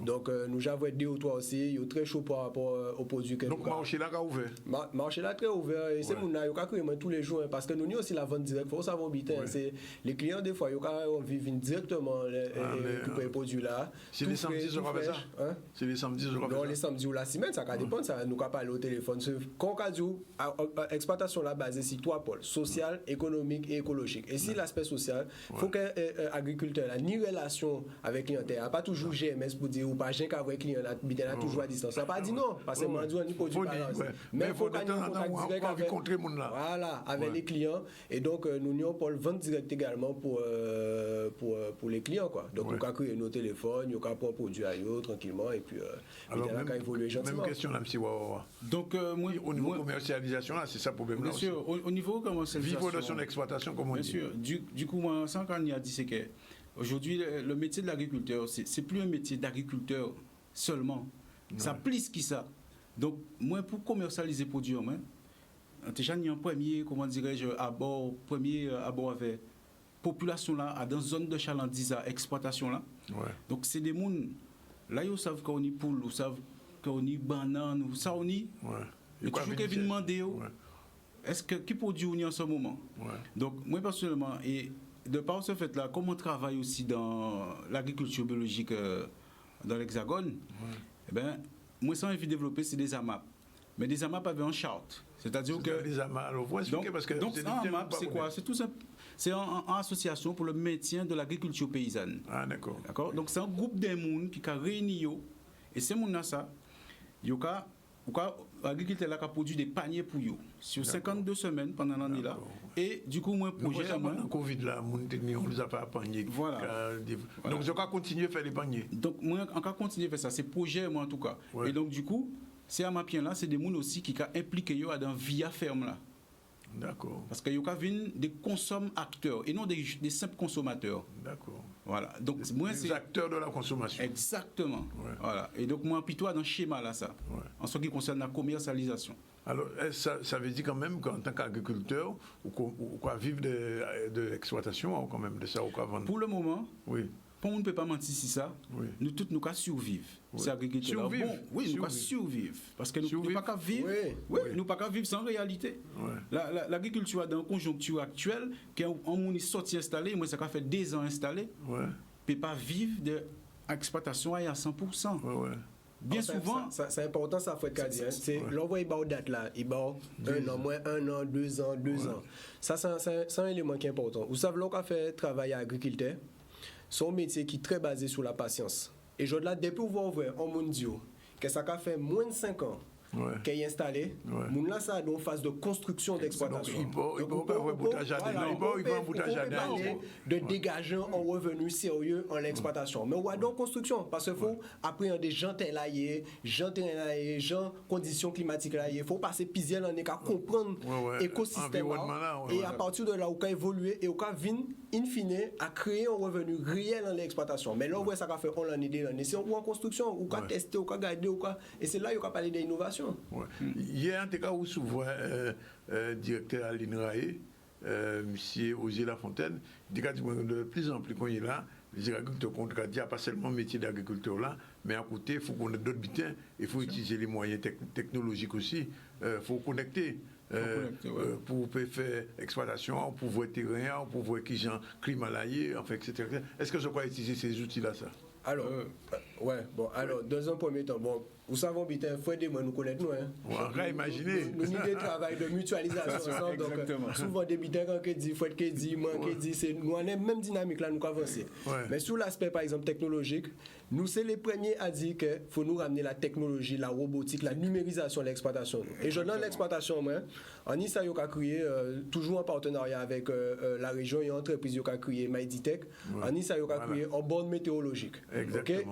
Donc nous avons 2 ou 3 aussi, ils sont très chauds par rapport aux produits que donc marché là est ouvert. Marché là très ouvert et c'est mon yo ka créer tous les jours parce que nous avons aussi la vente directe, faut savoir bitin, c'est les clients des fois ils viennent directement récupérer les produits là. C'est les samedis je fait ça. C'est les samedis je fait ça. Non, les samedis ou la semaine ça dépend, ça nous pas parler au téléphone. Quand on dit exploitation là basée sur 3 pôles, social, économique et écologique. Et si l'aspect social, faut que agriculteur a ni relation avec clientèle, pas toujours GMS pour dire ou pas j'ai qu'avec client là bitin toujours à distance. Ça pas dit non parce que moi dit on y produit balance. Mais il faut qu'on ait un contact direct avec voilà, avec les clients et donc nous avons pour le vente direct également pour les clients quoi. Donc on a créé nos téléphones, on a prendre produit à eux tranquillement et puis alors quand évoluer gentiment. Même question là monsieur Wawa. Donc moi au niveau commercialisation là, c'est ça le problème là. Bien sûr, au niveau commercialisation. Vivre de son exploitation comme on dit. Bien sûr. Du coup moi sans qu'on y a dit c'est que aujourd'hui, le métier de l'agriculteur, c'est plus un métier d'agriculteur seulement. Ça plus que ça. Donc, moi, pour commercialiser les produits, déjà, il y a un premier, comment dirais-je, abord avec la population là, dans une zone de chalandise à exploitation là. Donc, c'est des gens, là, ils savent qu'on y poule, ils savent qu'on y banane, ils savent qu'on y. Et toujours qu'ils viennent demander, est-ce que qui produit on y en ce moment? Donc, moi, personnellement, et de par ce fait-là, comme on travaille aussi dans l'agriculture biologique dans l'Hexagone, eh ben, moi, ça, envie de développer, c'est des AMAP. Mais des AMAP avec un chart. C'est-à-dire que. Des AMAP, alors, vous expliquez parce que. Donc, un AMAP, c'est quoi? C'est tout ça. C'est une association pour le maintien de l'agriculture paysanne. Ah, d'accord. D'accord? Donc, c'est un groupe de monde qui a réuni, et ces gens-là, ça, ils ont l'agriculteur là qui a produit des paniers pour eux sur 52 semaines pendant l'année là. Et du coup, moi, projet. Pendant le Covid là, on ne les a pas paniers. Voilà. Donc, je vais continuer à faire les paniers. Donc, moi, encore continuer à faire ça. C'est projet, moi, en tout cas. Ouais. Et donc, du coup, c'est à ma pied là, c'est des gens aussi qui ont impliqué dans via ferme là. D'accord. Parce que vous avez des consommateurs et non des simples consommateurs. D'accord. Voilà. Donc, moi, c'est. Des acteurs de la consommation. Exactement. Ouais. Voilà. Et donc, moi, plutôt dans le schéma là, ça. Ouais. En ce qui concerne la commercialisation. Alors, ça veut dire quand même qu'en tant qu'agriculteur, ou quoi vivre de l'exploitation, ou quand même de ça, ou quoi vendre. Pour le moment, oui. On ne peut pas mentir si ça. Oui. Nous tous, nous survivre. Oui. C'est agriculteur. Survivre. Bon, oui, nous survivre. Parce que nous ne pouvons pas vivre. Oui. Nous pas vivre sans réalité. Oui. L'agriculture dans la conjoncture actuelle, quand on est sorti installé, moi ça fait 2 ans installé, ne peut pas vivre de l'exploitation à 100%. Bien souvent. C'est important, ça, faut être dit. C'est l'envoi, il va aux dates là. Il va 1 an, moins 1 an, 2 ans, 2 ans. Ça, c'est un élément qui est important. Vous savez, l'on a fait travail à agriculteur. C'est un métier qui est très basé sur la patience. Et je là, depuis vous ouvrir en mondial, que ça a fait moins de 5 ans qu'il est installé, mon là, ça a une phase de construction d'exploitation. Il peut pas avoir bout à jardin. Il peut un bout à jardin. De dégager un revenu sérieux en l'exploitation. Mais on va dans construction, parce qu'il faut appréhender des gens terraillés, gens conditions climatiques là, il faut passer plusieurs années à comprendre l'écosystème et à partir de là, on peut évoluer et on peut venir in fine à créer un revenu réel en l'exploitation. Mais là, on voit ça qu'a fait on l'année des années. C'est en construction, on peut tester, on peut garder, et c'est là qu'on peut parler d'innovation. Ouais. Hier, en tout cas, où souvent directeur à l'INRAE, M. Osier Lafontaine, il dit que de plus en plus qu'on est là, les agriculteurs comptent qu'il n'y a pas seulement le métier d'agriculteur là, mais à côté, il faut qu'on ait d'autres butins, il faut utiliser les moyens technologiques aussi, il faut connecter. Pour faire exploitation, pour voir terrain, pour voir qui gens climat là, enfin, etc. Est-ce que je crois utiliser ces outils-là, ça? Alors, alors, dans un premier temps, vous savez, il faut aider moi nous connaître nous. On va imaginer. Nous avons des travail de mutualisation ensemble. Donc, souvent, des butins qui disent, faut qui dit, moi qui dit, c'est nous on a même dynamique là, nous avancer. Mais sur l'aspect, par exemple, technologique, nous c'est les premiers à dire qu'il faut nous ramener la technologie, la robotique, la numérisation de l'exploitation. Et je donne l'exploitation, moi, en Issa, il a créé, toujours en partenariat avec la région et l'entreprise qui a créé MyDitech, en Issa, il a créé une borne météorologique.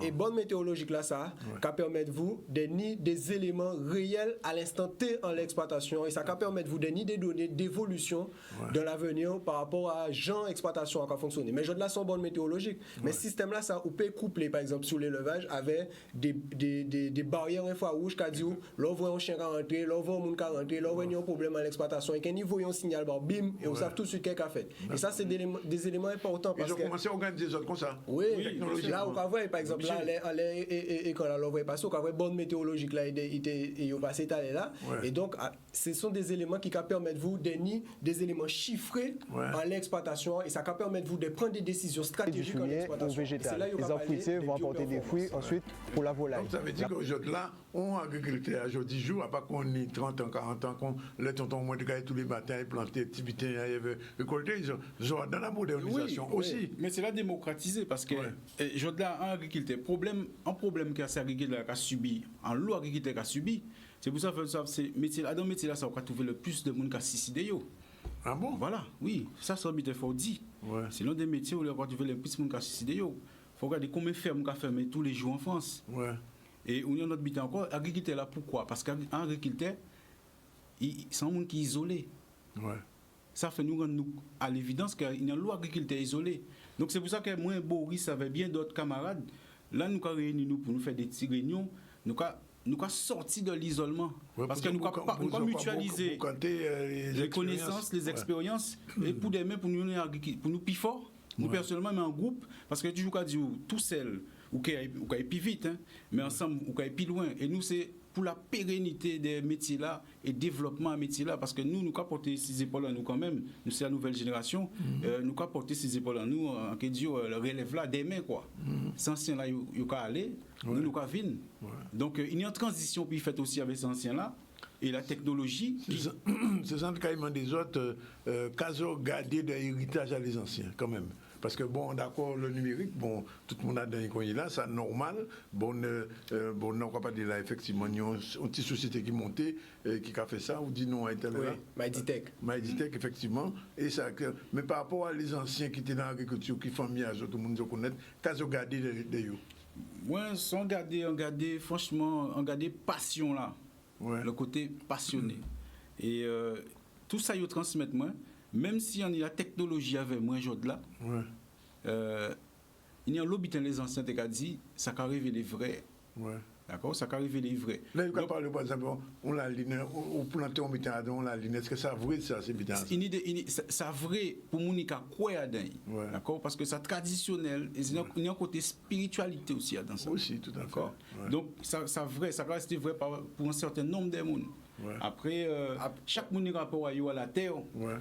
Et borne météorologique là, ça, qui permet de vous des éléments réels à l'instant T en l'exploitation et ça va permettre de vous donner des données d'évolution de l'avenir par rapport à genre exploitation qui a fonctionné. Mais je de là son bonne météorologique. Mais ce système là, ça, on peut coupler par exemple sur l'élevage avec des barrières infrarouges qui disent là on voit un chien qui rentre, là on voit un monde qui rentre, là on voit un problème à l'exploitation et qu'un niveau un signal, bim, et on sait tout de suite qu'est-ce qu'a fait. Et ça c'est des éléments importants. Ils ont commencé à organiser des autres comme ça. Oui, là on va voir par exemple là, et quand on voit passer, on va voir bonne météorologique là, il va s'étaler là. Et donc, ce sont des éléments qui permettent vous de des éléments chiffrés en l'exploitation et ça permet vous de prendre des décisions stratégiques en exploitation. Les arbres fruitiers vont apporter des fruits ensuite pour la volaille. Donc, ça veut dire qu'aujourd'hui là, on agriculteur à jour 10 jours, à part qu'on ait 30 ans, 40 ans, qu'on les tontons moins de gars tous les matins, planter des petits butins, récolter, ils ont dans la modernisation aussi. Mais c'est là démocratisé parce que aujourd'hui là, en agriculteur, un problème que c'est agriculteur qui a subi, en lot agriculteur qui a subi, c'est pour ça que c'est métier là, dans le métier là, ça va trouver le plus de monde qui a suicidé. Ah bon? Voilà, oui, ça c'est un métier faut dire. C'est l'un des métiers où il va trouver le plus de monde qui a suicidé. Il faut regarder combien de fermes qui a fermé tous les jours en France. Et on y a notre but encore, agriculteur là, pourquoi? Parce qu'un agriculteur, c'est un monde qui est isolé. Ça fait nous rendre à l'évidence qu'il y a un lot agriculteur isolé. Donc c'est pour ça que moi, Boris, avec bien d'autres camarades, là nous avons réunis pour nous faire des petites réunions, nous avons sorti de l'isolement. Parce que nous avons mutualisé les connaissances, les expériences, et pour demain, pour nous plus fort, nous personnellement, mais en groupe, parce que toujours qu'à dire tout seul, ou qu'il y plus vite, hein, mais ensemble, ou qu'il y plus loin. Et nous, c'est pour la pérennité des métiers là et développement des métiers là, parce que nous avons porté ces épaules à nous quand même, nous c'est la nouvelle génération, nous avons porté ces épaules à nous, en qui dit le relève là, demain quoi. Ces anciens là, ils ont aller, nous avons venir. Donc il y a une transition puis faite aussi avec ces anciens là. Et la technologie. C'est ça le carrément des autres, caso garder de l'héritage à les anciens, quand même. Parce que, bon, d'accord, le numérique, bon, tout le monde a dans les coins là, c'est normal. Bon, on n'a pas dit là, effectivement, il y a une petite société qui montait, qui a fait ça, ou dit non à Intel. Oui, Maïditech. Maïditech, effectivement. Et ça, mais par rapport à les anciens qui étaient dans l'agriculture, qui font mieux, tout le monde se connaît, qu'est-ce que vous gardez de eux? Oui, on gardait, franchement, on gardait passion là. Ouais. Le côté passionné. Et tout ça, ils transmettent moi. Même si on a la technologie avec moi aujourd'hui là, il y a un lobby dans les anciens qui a dit ça peut arriver les vrais. Ouais. D'accord, ça peut arriver les vrais. Là, il parle par exemple, on l'a ligne, on plante on met on la ligne. Est-ce que ça vrai ça c'est bien? Ça vrai pour Monica quoi dedans. D'accord, parce que c'est traditionnel et il y a un côté spiritualité aussi dans ça. Aussi tout à fait. Donc ça vrai, ça reste vrai pour un certain nombre de monde. Ouais. Après, chaque monde rapport à la terre.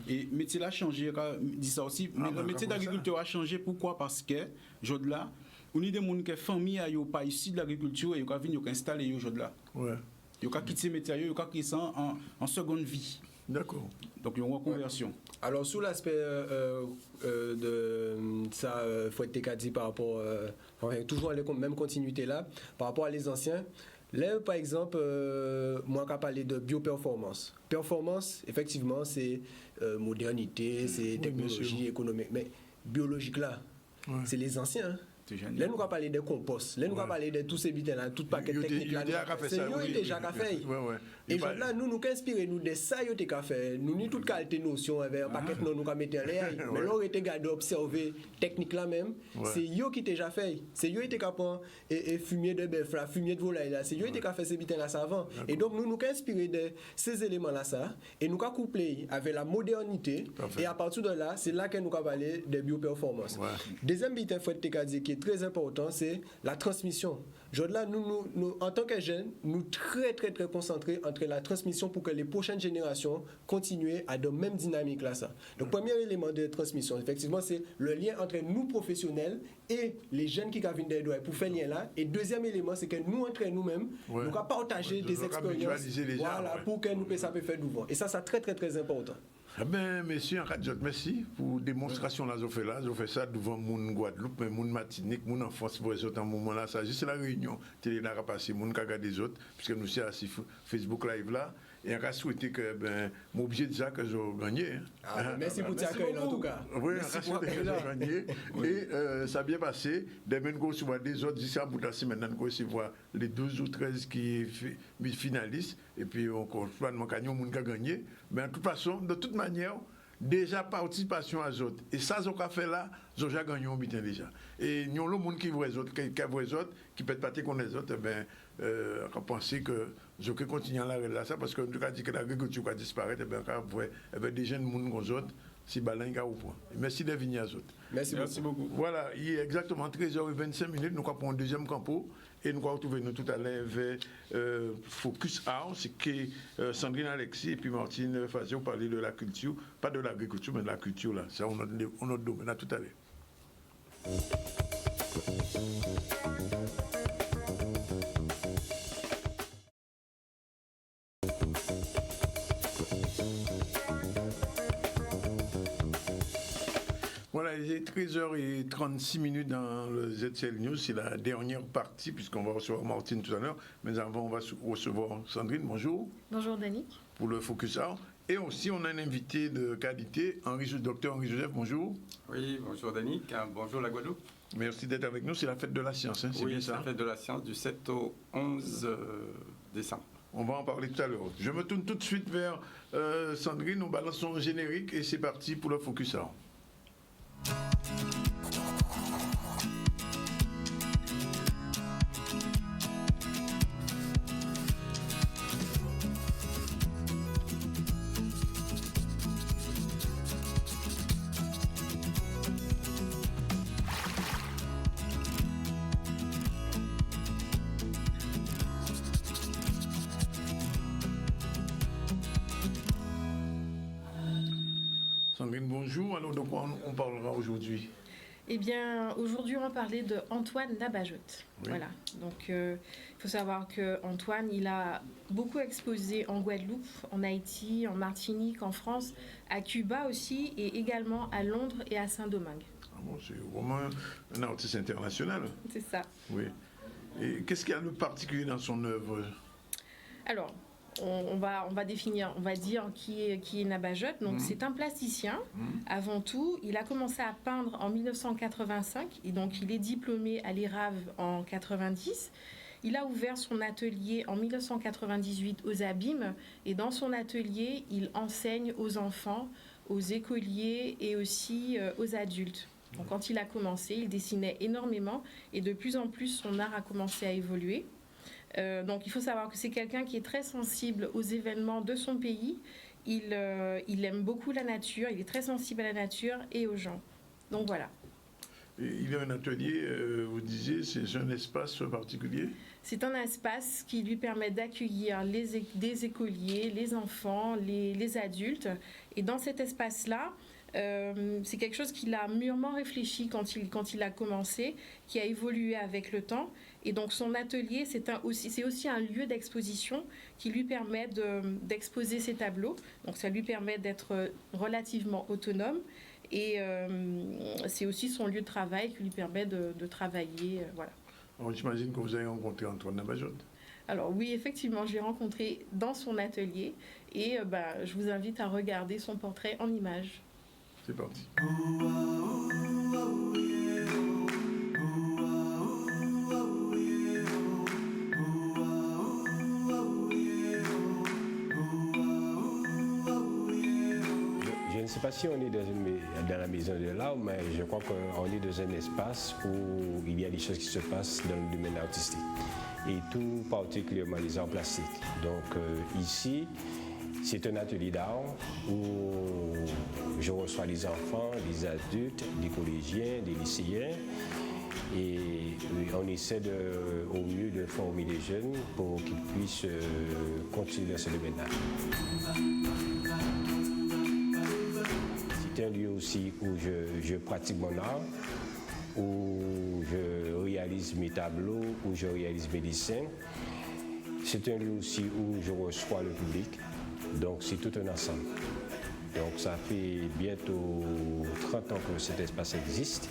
Et le métier a changé, dit ça aussi. Mais le métier d'agriculteur a changé. Pourquoi? Parce que, aujourd'hui là, on a des gens qui sont famille, qui pas ici de l'agriculture et qui viennent installer aujourd'hui là. Ils ont quitté le métier, ils ont quitté ça en seconde vie. D'accord. Donc, il y a une reconversion. Alors, sous l'aspect de ça, faut être dit par rapport, toujours à la même continuité là, par rapport à les anciens. Là, par exemple, moi, je parle de bioperformance. Performance, effectivement, c'est modernité, c'est technologie, économique. Mais biologique, là, c'est les anciens. Hein. Là, nous allons parler de compost. Là, nous allons parler de tous ces bits-là, tout paquet technique là. C'est nous déjà qu'a fait. Et là, nous inspirons nous de ça, nous avons fait. Nous avons toute qualité notion avec un paquet nous avons mis en l'air. Mais là, on était gardé observer technique là même. C'est eux qui déjà fait. C'est eux qui étaient capables et fumier de bœuf là, fumier de volaille là. C'est eux qui ont fait ces bits là avant. Et donc, nous avons inspiré de ces éléments là ça et nous avons couplé avec la modernité. Et à partir de là, c'est là que nous avons parlé de bioperformance. Deuxième bit il faut dire qui est très important, c'est la transmission. Là, nous, en tant que jeunes, nous très concentrés entre la transmission pour que les prochaines générations continuent à de même dynamique là ça. Donc, premier élément de transmission, effectivement, c'est le lien entre nous professionnels et les jeunes qui viennent des doigts pour faire lien là. Et deuxième élément, c'est que nous entre nous-mêmes, nous allons partager des expériences, pour que nous puissions faire du vent. Et ça, c'est très important. Eh bien, messieurs, merci pour la démonstration que vous faites là. Vous faites ça devant mon Guadeloupe, mon Martinique, mon enfance, pour les autres, en moment là. Ça, juste la réunion, télé n'a pas passé, mon cas des autres, puisque nous sommes assis Facebook Live là. Et on a souhaité que, mon objet de ça que j'ai gagné. Merci pour t'accueillir en tout cas. Oui, on a souhaité que j'ai gagné. Et ça a bien passé. Demain, nous allons des autres, d'ici à bout de la semaine, nous allons recevoir les 12 ou 13 qui finalistes. Et puis, on va gagner. Mais de toute façon, de toute manière, déjà participation à autres. Et ça, ce qu'on fait là, j'ai déjà gagné un bitin déjà. Et nous avons le monde qui voit les autres, qui peut pas qu'on les autres, on pense que je vais continuer à la ça parce que nous avons dit que l'agriculture va disparaître, des jeunes monde comme autres, si balinga au point. Merci de venir à autres. Merci beaucoup. Voilà, il est exactement 13h25, nous allons prendre un deuxième campo. Et nous allons retrouver nous tout à l'heure vers Focus House, qui est Sandrine Alexis et puis Martine Fazio parler de la culture, pas de l'agriculture, mais de la culture là. C'est notre domaine. À tout à l'heure. Voilà, il est 13h36 dans le ZCL News. C'est la dernière partie, puisqu'on va recevoir Martine tout à l'heure. Mais avant, on va recevoir Sandrine. Bonjour. Bonjour, Danick. Pour le Focus Hour. Et aussi, on a un invité de qualité, Dr Henri Joseph. Bonjour. Oui, bonjour, Danick. Bonjour, la Guadeloupe. Merci d'être avec nous. C'est la fête de la science, hein, c'est bien ça? Oui, c'est la fête de la science du 7 au 11 décembre. On va en parler tout à l'heure. Je me tourne tout de suite vers Sandrine. On balance son générique et c'est parti pour le Focus Hour. Sandrine, bonjour. Alors, de quoi on parlera aujourd'hui? Eh bien, aujourd'hui, on va parler de Antoine Nabajot. Oui. Voilà. Donc, il faut savoir que Antoine, il a beaucoup exposé en Guadeloupe, en Haïti, en Martinique, en France, à Cuba aussi, et également à Londres et à Saint-Domingue. Bon, c'est vraiment un artiste international. C'est ça. Oui. Et qu'est-ce qu'il y a de particulier dans son œuvre? Alors, on va définir, on va dire qui est Nabajot. Donc, c'est un plasticien. Avant tout, il a commencé à peindre en 1985. Et donc, il est diplômé à l'ERAV en 90. Il a ouvert son atelier en 1998 aux Abîmes. Et dans son atelier, il enseigne aux enfants, aux écoliers et aussi aux adultes. Donc, quand il a commencé, il dessinait énormément. Et de plus en plus, son art a commencé à évoluer. Donc il faut savoir que c'est quelqu'un qui est très sensible aux événements de son pays. Il aime beaucoup la nature, il est très sensible à la nature et aux gens. Donc voilà. Et il a un atelier, vous disiez, c'est un espace particulier? C'est un espace qui lui permet d'accueillir des écoliers, les enfants, les adultes. Et dans cet espace-là, c'est quelque chose qu'il a mûrement réfléchi quand il a commencé, qui a évolué avec le temps. Et donc son atelier, c'est aussi un lieu d'exposition qui lui permet d'exposer ses tableaux. Donc ça lui permet d'être relativement autonome. Et c'est aussi son lieu de travail qui lui permet de travailler. Voilà. Alors j'imagine que vous avez rencontré Antoine Nabajot. Alors oui, effectivement, je l'ai rencontré dans son atelier. Et je vous invite à regarder son portrait en images. C'est parti. Je ne sais pas si on est dans la maison de l'art, mais je crois qu'on est dans un espace où il y a des choses qui se passent dans le domaine artistique. Et tout particulièrement les arts plastiques. Donc ici, c'est un atelier d'art où je reçois des enfants, des adultes, des collégiens, des lycéens. Et on essaie au mieux de former des jeunes pour qu'ils puissent continuer dans ce domaine-là. C'est un lieu aussi où je pratique mon art, où je réalise mes tableaux, où je réalise mes dessins. C'est un lieu aussi où je reçois le public. Donc c'est tout un ensemble. Donc ça fait bientôt 30 ans que cet espace existe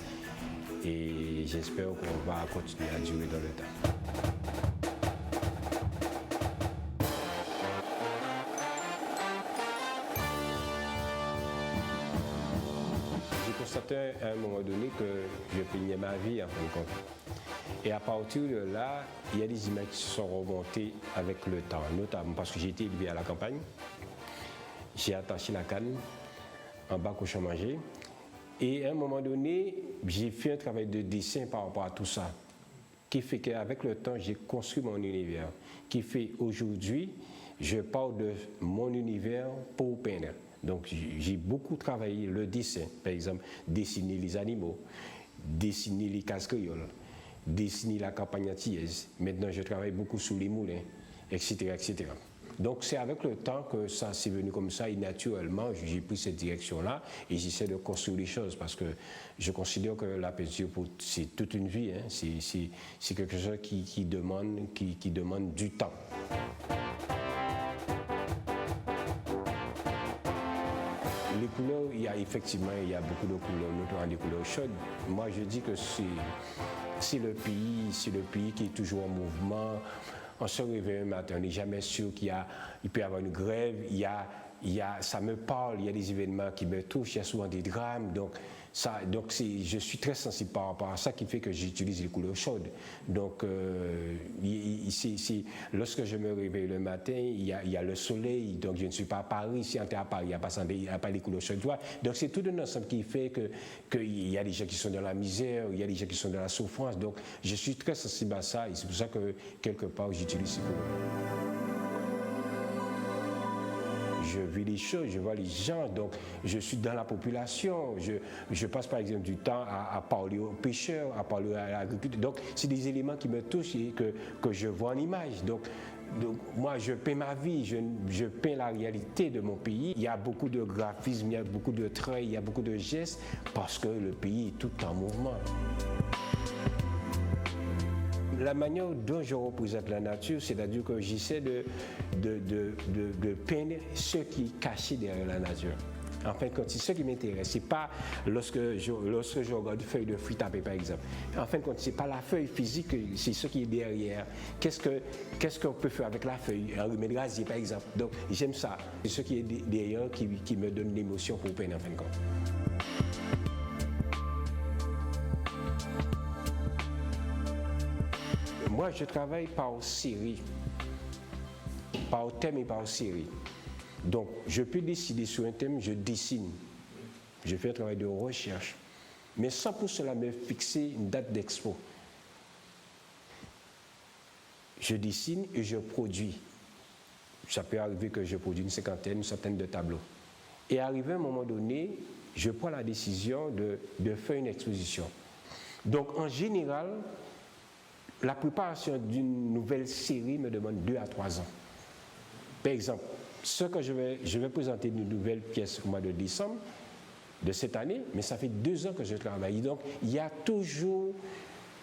et j'espère qu'on va continuer à durer dans le temps. J'ai constaté à un moment donné que je peignais ma vie en fin de compte. Et à partir de là, il y a des images qui se sont remontées avec le temps, notamment parce que j'ai été élevé à la campagne. J'ai attaché la canne en bas au champ-manger. Et à un moment donné, j'ai fait un travail de dessin par rapport à tout ça, qui fait qu'avec le temps, j'ai construit mon univers, qui fait aujourd'hui, je parle de mon univers pour peindre. Donc j'ai beaucoup travaillé le dessin, par exemple, dessiner les animaux, dessiner les casse-créoles, dessiner la campagne antillaise. Maintenant, je travaille beaucoup sur les moulins, etc., etc. Donc, c'est avec le temps que ça s'est venu comme ça et naturellement, j'ai pris cette direction-là et j'essaie de construire les choses parce que je considère que la peinture, c'est toute une vie. Hein. C'est quelque chose qui demande du temps. Les couleurs, il y a beaucoup de couleurs, notamment des couleurs chaudes. Moi, je dis que c'est le pays qui est toujours en mouvement. On se réveille un matin, on n'est jamais sûr qu'il peut y avoir une grève, ça me parle, il y a des événements qui me touchent, il y a souvent des drames, donc je suis très sensible par rapport à ça qui fait que j'utilise les couleurs chaudes. Donc lorsque je me réveille le matin, il y a le soleil, donc je ne suis pas à Paris, si on est à Paris, il n'y a pas les couleurs chaudes. Donc c'est tout un ensemble qui fait qu'il y a des gens qui sont dans la misère, il y a des gens qui sont dans la souffrance, donc je suis très sensible à ça et c'est pour ça que quelque part j'utilise ces couleurs. Je vis les choses, je vois les gens, donc je suis dans la population. Je passe par exemple du temps à parler aux pêcheurs, à parler à l'agriculture. Donc c'est des éléments qui me touchent et que je vois en image. Donc moi je peins ma vie, je peins la réalité de mon pays. Il y a beaucoup de graphisme, il y a beaucoup de traits, il y a beaucoup de gestes parce que le pays est tout en mouvement. La manière dont je représente la nature, c'est-à-dire que j'essaie de peindre ce qui est caché derrière la nature. En fin de compte, c'est ce qui m'intéresse. C'est pas lorsque je regarde une feuille de fruit tapée, par exemple. En fin de compte, c'est pas la feuille physique, c'est ce qui est derrière. Qu'est-ce qu'on peut faire avec la feuille, un remède gazier, par exemple. Donc, j'aime ça. C'est ce qui est derrière qui me donne l'émotion pour peine, en fin de compte. Moi, je travaille par série, par thème et par série. Donc, je peux décider sur un thème, je dessine. Je fais un travail de recherche, mais sans pour cela me fixer une date d'expo. Je dessine et je produis. Ça peut arriver que je produis une centaine de tableaux. Et arrivé à un moment donné, je prends la décision de faire une exposition. Donc, en général, la préparation d'une nouvelle série me demande 2 à 3 ans. Par exemple, je vais présenter une nouvelle pièce au mois de décembre de cette année, mais ça fait 2 ans que je travaille. Donc, il y a toujours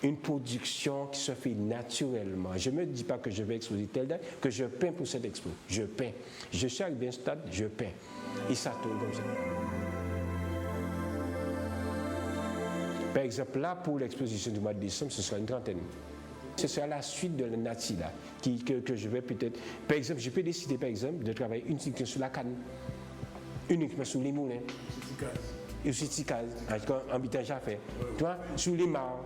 une production qui se fait naturellement. Je ne me dis pas que je vais exposer telle date, que je peins pour cette expo. Je peins. Je suis arrivé à un stade, je peins. Et ça tourne comme ça. Par exemple, là, pour l'exposition du mois de décembre, ce sera une trentaine. Ce sera la suite de la Natila que je vais peut-être... Par exemple, je peux décider, par exemple, de travailler uniquement sur la canne, uniquement sur les moulins, et aussi Ticaz, en bitage à faire, tu vois, sur les mares.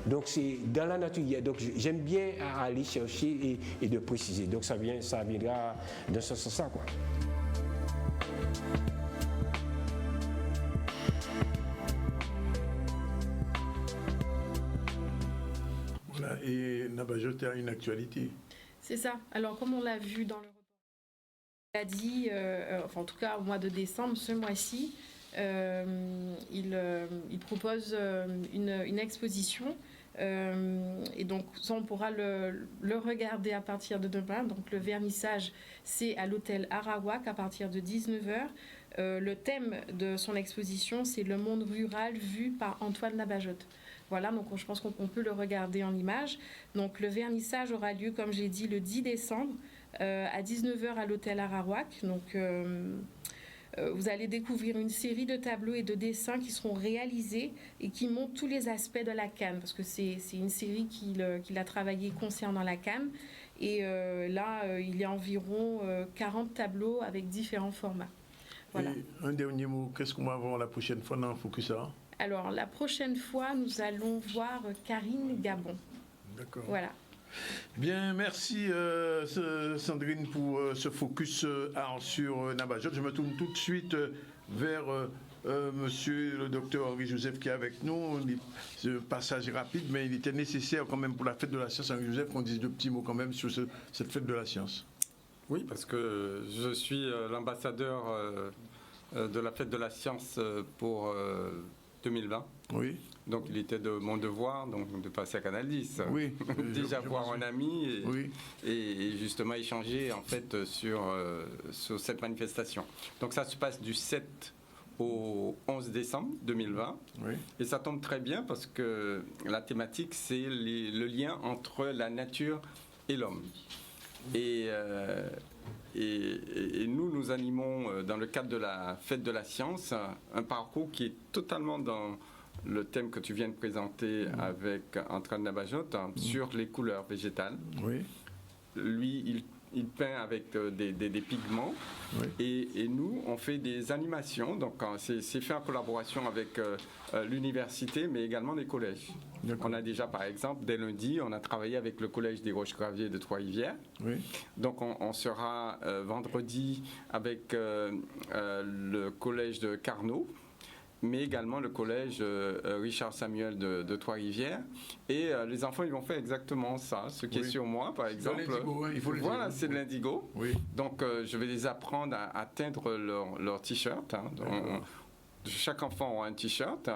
Donc, c'est dans la nature. Donc, j'aime bien aller chercher et de préciser. Donc, ça viendra dans ce sens-là, quoi. Et Nabajot a une actualité. C'est ça. Alors, comme on l'a vu dans le report, il a dit, en tout cas au mois de décembre, ce mois-ci, il propose une exposition. Et donc, ça, on pourra le regarder à partir de demain. Donc, le vernissage, c'est à l'hôtel Arawak à partir de 19h. Le thème de son exposition, c'est le monde rural vu par Antoine Nabajot. Voilà, donc je pense qu'on peut le regarder en image. Donc le vernissage aura lieu, comme j'ai dit, le 10 décembre à 19h à l'hôtel Arawak. Donc vous allez découvrir une série de tableaux et de dessins qui seront réalisés et qui montrent tous les aspects de la canne, parce que c'est une série qu'il a travaillé concernant la canne. Et là, il y a environ 40 tableaux avec différents formats. Voilà. Et un dernier mot, qu'est-ce qu'on va voir la prochaine fois dans Focus A? Alors, la prochaine fois, nous allons voir Karine Gabon. D'accord. Voilà. Bien, merci Sandrine pour ce focus sur Nabajot. Je me tourne tout de suite vers monsieur le docteur Henri-Joseph qui est avec nous. Ce passage rapide, mais il était nécessaire quand même pour la fête de la science, Henri-Joseph, qu'on dise 2 petits mots quand même sur cette fête de la science. Oui, parce que je suis l'ambassadeur de la fête de la science pour 2020. Oui. Donc il était de mon devoir de passer à Canal 10. Oui. Déjà voir un ami et justement échanger en fait sur cette manifestation. Donc ça se passe du 7 au 11 décembre 2020. Oui. Et ça tombe très bien parce que la thématique c'est le lien entre la nature et l'homme. Et nous animons dans le cadre de la fête de la science un parcours qui est totalement dans le thème que tu viens de présenter avec Antoine Nabajot sur les couleurs végétales. Oui. Lui, il peint avec des pigments et nous, on fait des animations. Donc, c'est fait en collaboration avec l'université, mais également les collèges. On a déjà, par exemple, dès lundi, on a travaillé avec le collège des Roches-Graviers de Trois-Rivières. Oui. Donc, on sera vendredi avec le collège de Carnot, mais également le collège Richard Samuel de Trois-Rivières. Et les enfants, ils vont faire exactement ça. Ce qui est sur moi, par exemple. Voilà, c'est de l'indigo. Oui. Donc, je vais les apprendre à teindre leur t-shirt. Chaque enfant aura un t-shirt.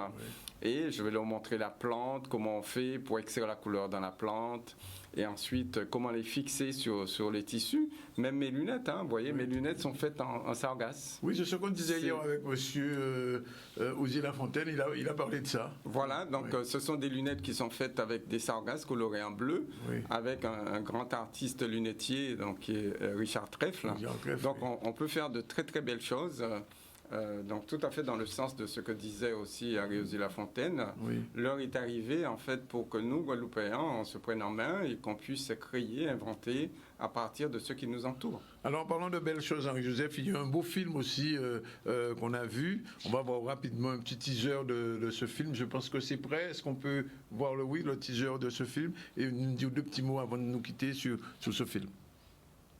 Et je vais leur montrer la plante, comment on fait pour extraire la couleur dans la plante. Et ensuite, comment les fixer sur les tissus. Même mes lunettes, vous voyez, mes lunettes sont faites en sargasse. Oui, c'est ce qu'on disait hier avec monsieur Ozzy Lafontaine, il a parlé de ça. Voilà, donc ce sont des lunettes qui sont faites avec des sargasses colorées en bleu, avec un grand artiste lunetier, donc, qui est Richard Trèfle. Donc on peut faire de très très belles choses Donc tout à fait dans le sens de ce que disait aussi Ariosy Lafontaine. Oui. L'heure est arrivée en fait pour que nous, Guadeloupéens, on se prenne en main et qu'on puisse créer, inventer à partir de ce qui nous entoure. Alors en parlant de belles choses, Henri-Joseph, il y a un beau film aussi qu'on a vu. On va voir rapidement un petit teaser de ce film. Je pense que c'est prêt. Est-ce qu'on peut voir le teaser de ce film et nous dire 2 petits mots avant de nous quitter sur ce film?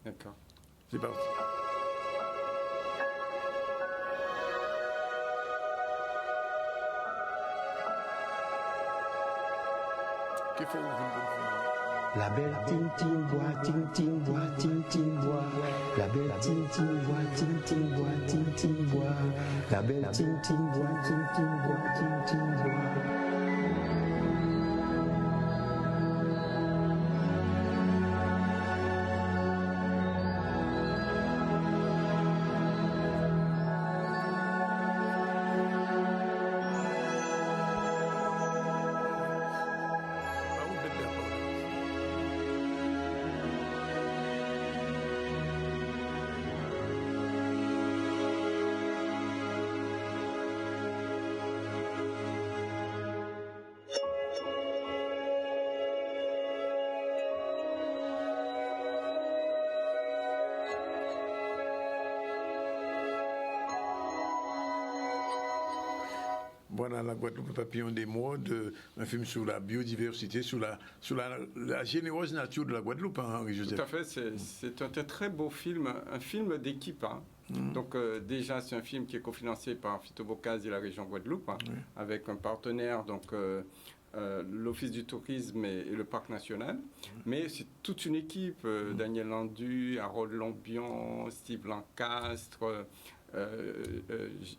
D'accord. C'est parti. Qu'il faut La belle ting ting bois, ting ting bois, ting ting bois. La belle ting ting bois, ting ting bois, ting ting bois. La belle ting ting bois, ting ting bois, ting ting bois. Voilà, la Guadeloupe papillon des modes, un film sur la biodiversité, sur la généreuse nature de la Guadeloupe, hein, Henri-Joseph. Tout à fait, c'est un très beau film, un film d'équipe. Hein. Donc déjà, c'est un film qui est cofinancé par Fito Bocaz et la région Guadeloupe, hein, avec un partenaire, donc l'Office du tourisme et le Parc national. Mais c'est toute une équipe, Daniel Landu, Harold Lombion, Steve Lancastre,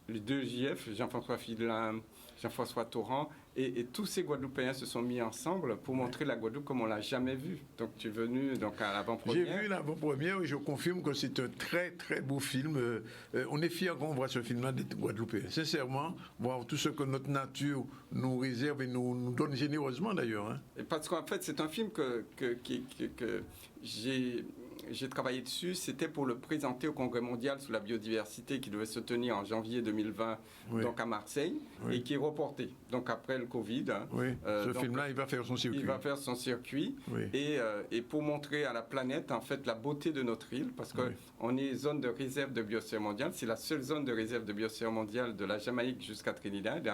les 2 JF, Jean-François Fidelin, Jean-François Torrent, et tous ces Guadeloupéens se sont mis ensemble pour montrer la Guadeloupe comme on ne l'a jamais vue. Donc tu es venu donc, à l'avant-première. J'ai vu l'avant-première et je confirme que c'est un très très beau film. On est fiers quand on voit ce film-là d'être Guadeloupéens. Sincèrement, voir tout ce que notre nature nous réserve et nous donne généreusement d'ailleurs. Hein. Et parce qu'en fait, c'est un film que j'ai travaillé dessus, c'était pour le présenter au Congrès mondial sur la biodiversité qui devait se tenir en janvier 2020, donc à Marseille, et qui est reporté. Donc après le Covid. Ce film-là, il va faire son circuit. Il va faire son circuit. Et pour montrer à la planète, en fait, la beauté de notre île, parce qu'on est zone de réserve de biosphère mondiale. C'est la seule zone de réserve de biosphère mondiale de la Jamaïque jusqu'à Trinidad.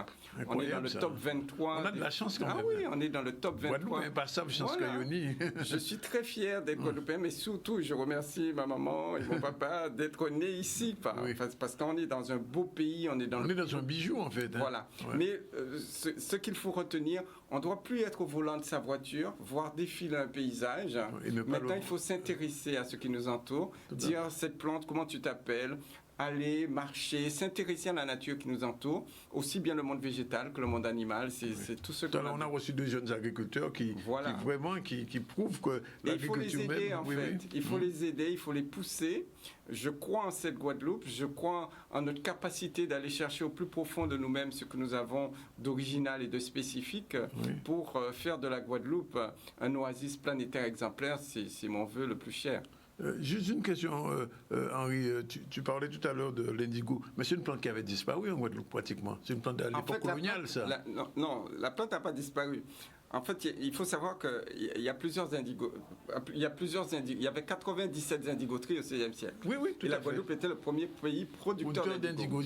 On est dans le top 23. On a de la chance quand même. Ah oui, on est dans le top 23. Guadeloupe, impassable, chance Cayoni. Je suis très fier d'être Guadeloupéen, mais surtout, je remercie ma maman et mon papa d'être nés ici, parce qu'on est dans un beau pays, on est dans un bijou en fait. Hein. Voilà. Mais ce qu'il faut retenir, on ne doit plus être au volant de sa voiture, voir défiler un paysage. Maintenant, il faut s'intéresser à ce qui nous entoure, dire cette plante, comment tu t'appelles, aller marcher, s'intéresser à la nature qui nous entoure, aussi bien le monde végétal que le monde animal, c'est tout ce que... On a reçu 2 jeunes agriculteurs qui prouvent que l'agriculture même... Il faut les aider en fait, il faut les aider, il faut les pousser. Je crois en cette Guadeloupe, je crois en notre capacité d'aller chercher au plus profond de nous-mêmes ce que nous avons d'original et de spécifique pour faire de la Guadeloupe un oasis planétaire exemplaire, c'est mon vœu le plus cher. Juste une question, Henri, tu parlais tout à l'heure de l'indigo, mais c'est une plante qui avait disparu en Guadeloupe pratiquement. C'est une plante de l'époque coloniale, ça. Non, la plante n'a pas disparu. En fait, il faut savoir qu'il y a plusieurs indigos. Il y avait 97 indigoteries au XVIe siècle. Oui, tout à fait. Et la Guadeloupe était le premier pays producteur d'indigo.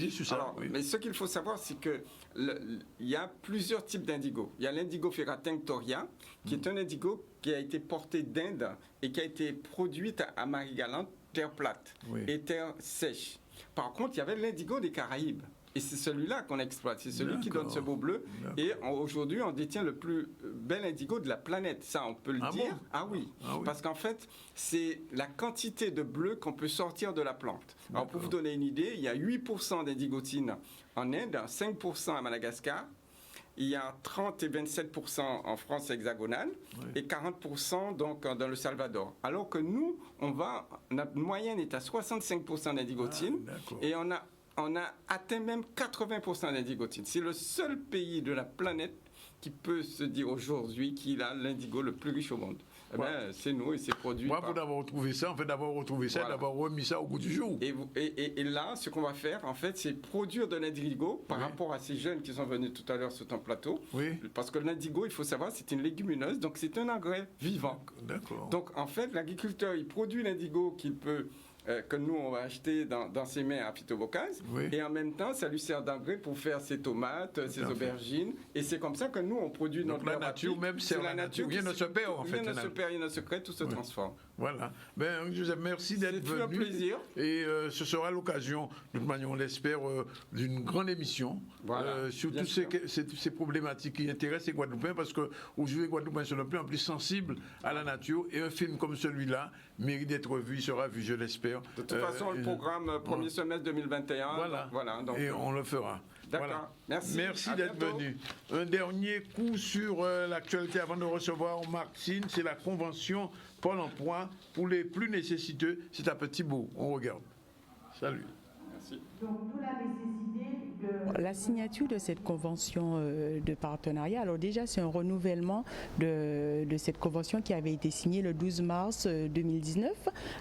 Mais ce qu'il faut savoir, c'est qu'il y a plusieurs types d'indigo. Il y a l'indigo ferratin-toria, qui est un indigo qui a été porté d'Inde et qui a été produite à Marie-Galante, terre plate et terre sèche. Par contre, il y avait l'indigo des Caraïbes. Et c'est celui-là qu'on exploite, c'est celui qui donne ce beau bleu. Et aujourd'hui, on détient le plus bel indigo de la planète. Ça, on peut le dire. Bon Parce qu'en fait, c'est la quantité de bleu qu'on peut sortir de la plante. Alors, pour vous donner une idée, il y a 8% d'indigotine en Inde, 5% à Madagascar. Il y a 30 et 27% en France hexagonale et 40% donc dans le Salvador. Alors que nous, notre moyenne est à 65% d'indigotine et on a atteint même 80% d'indigotine. C'est le seul pays de la planète qui peut se dire aujourd'hui qu'il a l'indigo le plus riche au monde. c'est nous et c'est produit. Bravo d'avoir retrouvé ça, d'avoir remis ça au goût du jour. Et là, ce qu'on va faire, en fait, c'est produire de l'indigo par rapport à ces jeunes qui sont venus tout à l'heure sur ton plateau. Oui. Parce que l'indigo, il faut savoir, c'est une légumineuse, donc c'est un engrais vivant. D'accord. Donc, en fait, l'agriculteur, il produit l'indigo qu'il peut... que nous, on va acheter dans ses mains à Phytobocase. Oui. Et en même temps, ça lui sert d'engrais pour faire ses tomates, ses aubergines. Et c'est comme ça que nous, on produit notre la nature même, c'est la nature. Rien ne se perd, en fait. Rien ne se perd, rien ne se crée, tout se transforme. Voilà. Joseph, merci d'être venu. C'est un plaisir. Et ce sera l'occasion, de toute manière, on l'espère, d'une grande émission sur toutes ces problématiques qui intéressent les Guadeloupéens, parce qu'aujourd'hui, les Guadeloupéens sont de plus en plus sensibles à la nature. Et un film comme celui-là mérite d'être vu, il sera vu, je l'espère. De toute façon, le programme premier semestre 2021. Voilà. Donc, et on le fera. D'accord. Voilà. Merci d'être venu. Un dernier coup sur l'actualité avant de recevoir Martine, c'est la convention Pôle emploi pour les plus nécessiteux. C'est à Petit-Bourg. On regarde. Salut. Merci. Donc, pour la nécessité la signature de cette convention de partenariat, alors déjà c'est un renouvellement de cette convention qui avait été signée le 12 mars 2019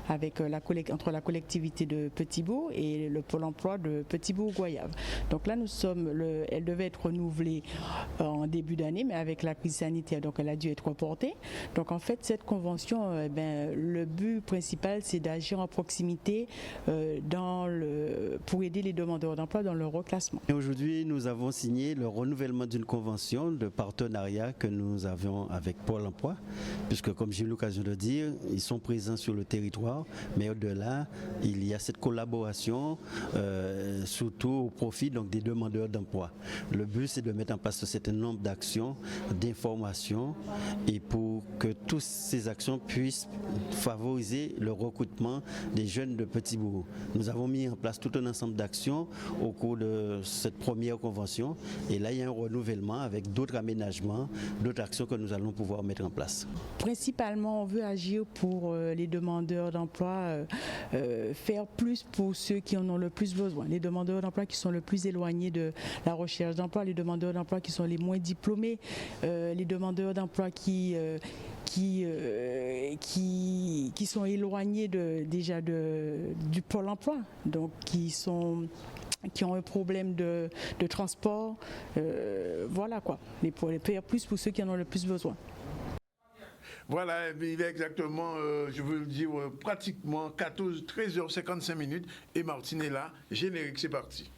avec entre la collectivité de Petit-Bourg et le Pôle emploi de Petit-Bourg-Goyave. Donc là elle devait être renouvelée en début d'année, mais avec la crise sanitaire, donc elle a dû être reportée. Donc en fait cette convention, le but principal c'est d'agir en proximité pour aider les demandeurs d'emploi dans leur reclassement. Et aujourd'hui, nous avons signé le renouvellement d'une convention de partenariat que nous avions avec Pôle emploi, puisque comme j'ai eu l'occasion de dire, ils sont présents sur le territoire, mais au-delà, il y a cette collaboration, surtout au profit des demandeurs d'emploi. Le but, c'est de mettre en place un certain nombre d'actions, d'informations, et pour que toutes ces actions puissent favoriser le recrutement des jeunes de Petit-Bourg. Nous avons mis en place tout un ensemble d'actions au cours de cette première convention, et là il y a un renouvellement avec d'autres aménagements, d'autres actions que nous allons pouvoir mettre en place. Principalement, on veut agir pour les demandeurs d'emploi, faire plus pour ceux qui en ont le plus besoin, les demandeurs d'emploi qui sont le plus éloignés de la recherche d'emploi, les demandeurs d'emploi qui sont les moins diplômés, les demandeurs d'emploi qui sont éloignés du Pôle emploi, donc qui ont un problème de transport, voilà quoi, faire plus pour ceux qui en ont le plus besoin. Voilà, il est exactement, je veux le dire, pratiquement 13h55 et Martine est là. Générique, c'est parti.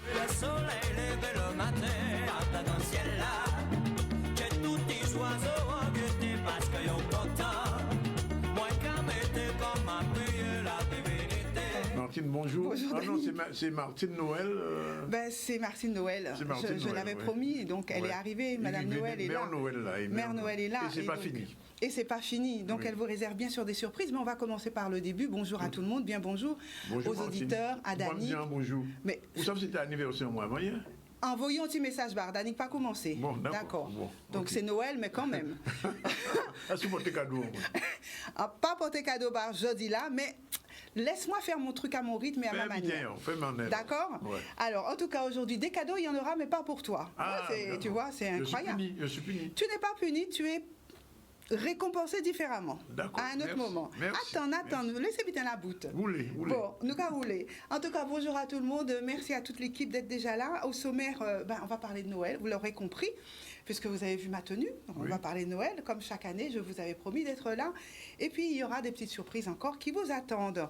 Le soleil levé le matin, dans le ciel là, j'ai tous les oiseaux en gueté parce qu'ils ont content. Moi, quand m'était comme ma prière, la divinité. Martine, bonjour. Bonjour. Non, c'est Martine Noël. C'est Martine Noël. Je l'avais promis, donc elle est arrivée. Madame Noël est là. Mère Noël est là. Et c'est pas fini. Et c'est pas fini. Donc elle vous réserve bien sûr des surprises, mais on va commencer par le début. Bonjour à tout le monde, bien bonjour aux Martine. auditeurs, à Dani. Bonjour. Mais vous savez c'était l'anniversaire moi, voyez. Envoyons un petit message bar, Dani, pas commencé. Bon, d'accord. Bon, donc c'est Noël, mais quand même. Est-ce que vous portez cadeau? Pas porter cadeau bar jeudi là, mais laisse-moi faire mon truc à mon rythme et à ma manière. D'accord. Ouais. Alors, en tout cas, aujourd'hui, des cadeaux, il y en aura, mais pas pour toi. Tu vois, c'est incroyable. Je suis puni. Tu n'es pas puni, tu es récompensé différemment à un autre moment. Merci, attends, laissez bien la boute. Roulez. Bon, nous qu'à rouler. En tout cas, bonjour à tout le monde. Merci à toute l'équipe d'être déjà là. Au sommaire, on va parler de Noël, vous l'aurez compris, puisque vous avez vu ma tenue. Donc on va parler de Noël. Comme chaque année, je vous avais promis d'être là. Et puis, il y aura des petites surprises encore qui vous attendent.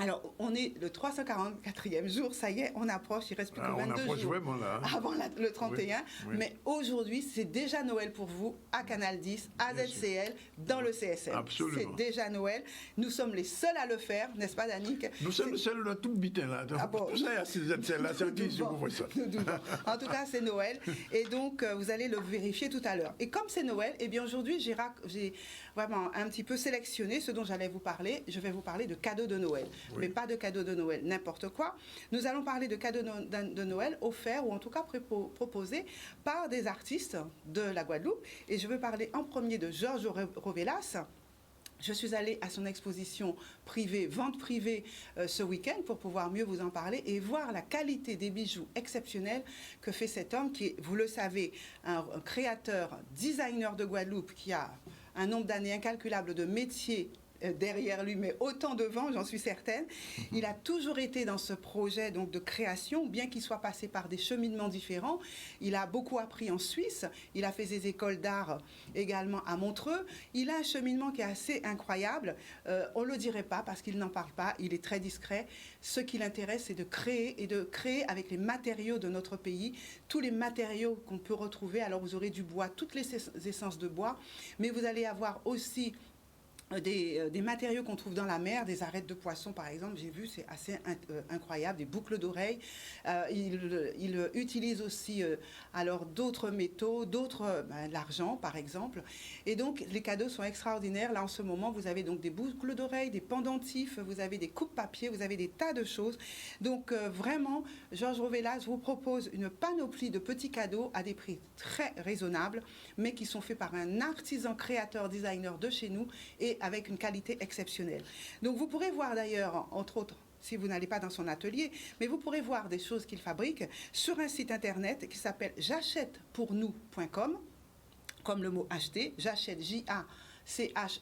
Alors, on est le 344e jour, ça y est, on approche, il ne reste plus que 22 jours avant le 31. Oui. Mais aujourd'hui, c'est déjà Noël pour vous, à Canal 10, à ZCL, dans le CSM. Absolument. C'est déjà Noël. Nous sommes les seuls à le faire, n'est-ce pas, Danick? Nous sommes les seuls dans tout le bitin, là. Tout ça, il y a ZCL, là, c'est qui vous voyez ça. En tout cas, c'est Noël. Et donc, vous allez le vérifier tout à l'heure. Et comme c'est Noël, eh bien, aujourd'hui, j'ai vraiment un petit peu sélectionné ce dont j'allais vous parler. Je vais vous parler de cadeaux de Noël. Mais pas de cadeaux de Noël, n'importe quoi. Nous allons parler de cadeaux de Noël offerts ou en tout cas proposés par des artistes de la Guadeloupe. Et je veux parler en premier de Georges Rovelas. Je suis allée à son exposition privée, vente privée, ce week-end pour pouvoir mieux vous en parler et voir la qualité des bijoux exceptionnels que fait cet homme qui est, vous le savez, un créateur, designer de Guadeloupe qui a un nombre d'années incalculable de métiers derrière lui, mais autant devant, j'en suis certaine. Il a toujours été dans ce projet donc de création, bien qu'il soit passé par des cheminements différents. Il a beaucoup appris en Suisse, il a fait des écoles d'art également à Montreux. Il a un cheminement qui est assez incroyable. On ne le dirait pas parce qu'il n'en parle pas, il est très discret. Ce qui l'intéresse, c'est de créer avec les matériaux de notre pays, tous les matériaux qu'on peut retrouver. Alors vous aurez du bois, toutes les essences de bois, mais vous allez avoir aussi des matériaux qu'on trouve dans la mer, des arêtes de poisson par exemple, j'ai vu, c'est assez incroyable, des boucles d'oreilles. Il utilise aussi alors d'autres métaux, l'argent par exemple. Et donc les cadeaux sont extraordinaires. Là en ce moment, vous avez donc des boucles d'oreilles, des pendentifs, vous avez des coupes-papier, vous avez des tas de choses. Donc vraiment, Georges Rovelas vous propose une panoplie de petits cadeaux à des prix très raisonnables, mais qui sont faits par un artisan créateur designer de chez nous et avec une qualité exceptionnelle. Donc vous pourrez voir d'ailleurs, entre autres, si vous n'allez pas dans son atelier, mais vous pourrez voir des choses qu'il fabrique sur un site internet qui s'appelle j'achètepournous.com, comme le mot acheter, j'achète J-A-C-H-E-T-E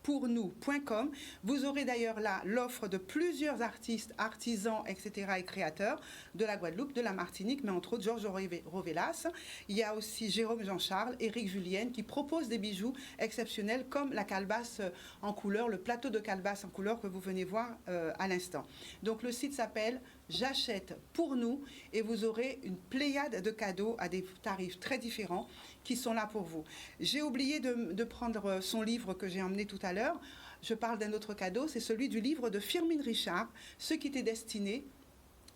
pournous.com. Vous aurez d'ailleurs là l'offre de plusieurs artistes, artisans, etc. et créateurs de la Guadeloupe, de la Martinique, mais entre autres Georges Rovelas. Il y a aussi Jérôme Jean-Charles, Éric Julienne qui proposent des bijoux exceptionnels comme la calebasse en couleur, le plateau de calebasse en couleur que vous venez voir à l'instant. Donc le site s'appelle J'achète pour nous et vous aurez une pléiade de cadeaux à des tarifs très différents qui sont là pour vous. J'ai oublié de prendre son livre que j'ai emmené tout à l'heure. Je parle d'un autre cadeau, c'est celui du livre de Firmin Richard, Ce qui t'est destiné.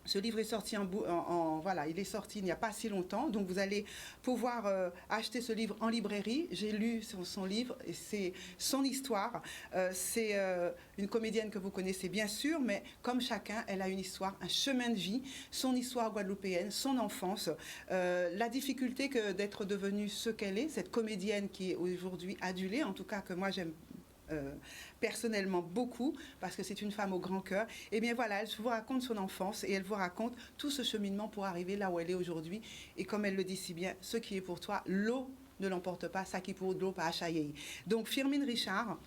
Ce livre est sorti voilà, il est sorti il n'y a pas si longtemps, donc vous allez pouvoir acheter ce livre en librairie. J'ai lu son livre et c'est son histoire. C'est une comédienne que vous connaissez bien sûr, mais comme chacun, elle a une histoire, un chemin de vie, son histoire guadeloupéenne, son enfance, la difficulté que d'être devenue ce qu'elle est, cette comédienne qui est aujourd'hui adulée, en tout cas que moi j'aime personnellement beaucoup parce que c'est une femme au grand cœur. Et bien voilà, elle vous raconte son enfance et elle vous raconte tout ce cheminement pour arriver là où elle est aujourd'hui. Et comme elle le dit si bien, ce qui est pour toi, l'eau ne l'emporte pas, ça qui est pour l'eau pas achaillé. Donc Firmin Richard,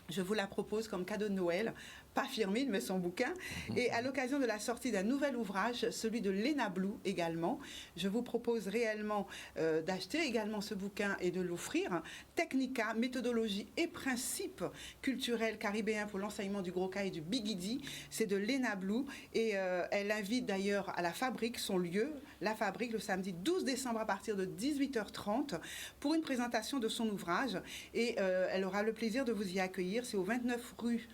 je vous la propose comme cadeau de Noël. Pas Firmin, mais son bouquin. Et à l'occasion de la sortie d'un nouvel ouvrage, celui de Léna Blou également, je vous propose réellement d'acheter également ce bouquin et de l'offrir. Technica, méthodologie et principes culturels caribéens pour l'enseignement du Gros-Caille et du Bigidi. C'est de Léna Blou. Et elle invite d'ailleurs à la Fabrique, son lieu, la Fabrique, le samedi 12 décembre à partir de 18h30 pour une présentation de son ouvrage. Et elle aura le plaisir de vous y accueillir. C'est au 29 rue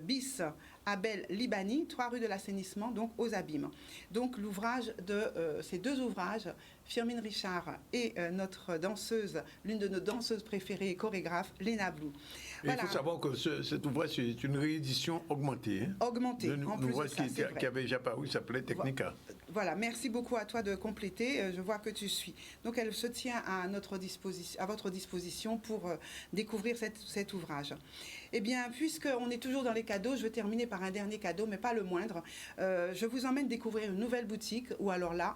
bis Abel Libani, 3 rue de l'Assainissement, donc aux Abîmes. Donc l'ouvrage de ces deux ouvrages, Firmin Richard et notre danseuse, l'une de nos danseuses préférées et chorégraphe, Léna Blou. Voilà. Il faut savoir que cet ouvrage, c'est une réédition augmentée. Hein, augmentée, en plus de ça, qui avait déjà paru, s'appelait Technica. Voilà, merci beaucoup à toi de compléter. Je vois que tu suis. Donc elle se tient à votre disposition pour découvrir cet ouvrage. Eh bien, puisqu'on est toujours dans les cadeaux, je vais terminer par un dernier cadeau, mais pas le moindre. Je vous emmène découvrir une nouvelle boutique, ou alors là,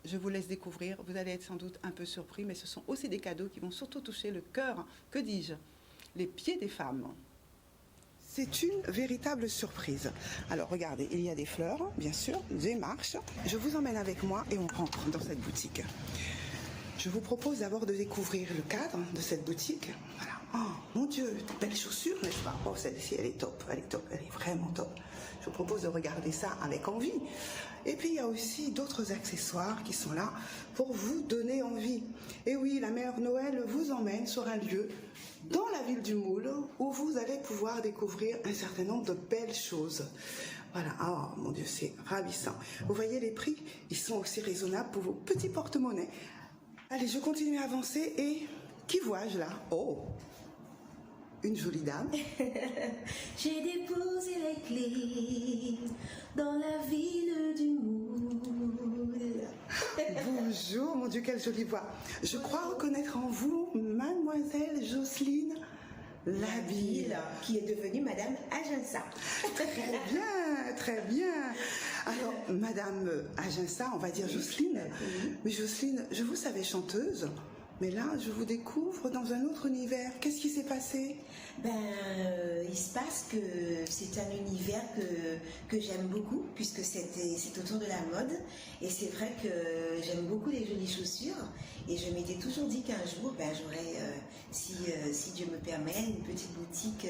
je vous laisse découvrir. Vous allez être sans doute un peu surpris, mais ce sont aussi des cadeaux qui vont surtout toucher le cœur, que dis-je, les pieds des femmes. C'est une véritable surprise. Alors regardez, il y a des fleurs, bien sûr, des marches. Je vous emmène avec moi et on rentre dans cette boutique. Je vous propose d'abord de découvrir le cadre de cette boutique. Voilà. Oh, mon Dieu, belle chaussure, n'est-ce pas? Oh, celle-ci, elle est top, elle est vraiment top. Je vous propose de regarder ça avec envie. Et puis, il y a aussi d'autres accessoires qui sont là pour vous donner envie. Et oui, la mère Noël vous emmène sur un lieu dans la ville du Moule où vous allez pouvoir découvrir un certain nombre de belles choses. Voilà, oh mon Dieu, c'est ravissant. Vous voyez les prix, ils sont aussi raisonnables pour vos petits porte-monnaies. Allez, je continue à avancer et qui vois-je là? Oh, une jolie dame. J'ai déposé les clés dans la ville du Moule. Bonjour, mon Dieu, quelle jolie voix. Je crois reconnaître en vous Mademoiselle Jocelyne Labille, qui est devenue Madame Aginsa. Très bien, très bien. Alors, Madame Aginsa, on va dire Jocelyne. Mais Jocelyne, je vous savais chanteuse. Mais là, je vous découvre dans un autre univers. Qu'est-ce qui s'est passé? Il se passe que c'est un univers que j'aime beaucoup, puisque c'est autour de la mode. Et c'est vrai que j'aime beaucoup les jolies chaussures. Et je m'étais toujours dit qu'un jour, j'aurais, si Dieu me permet, une petite boutique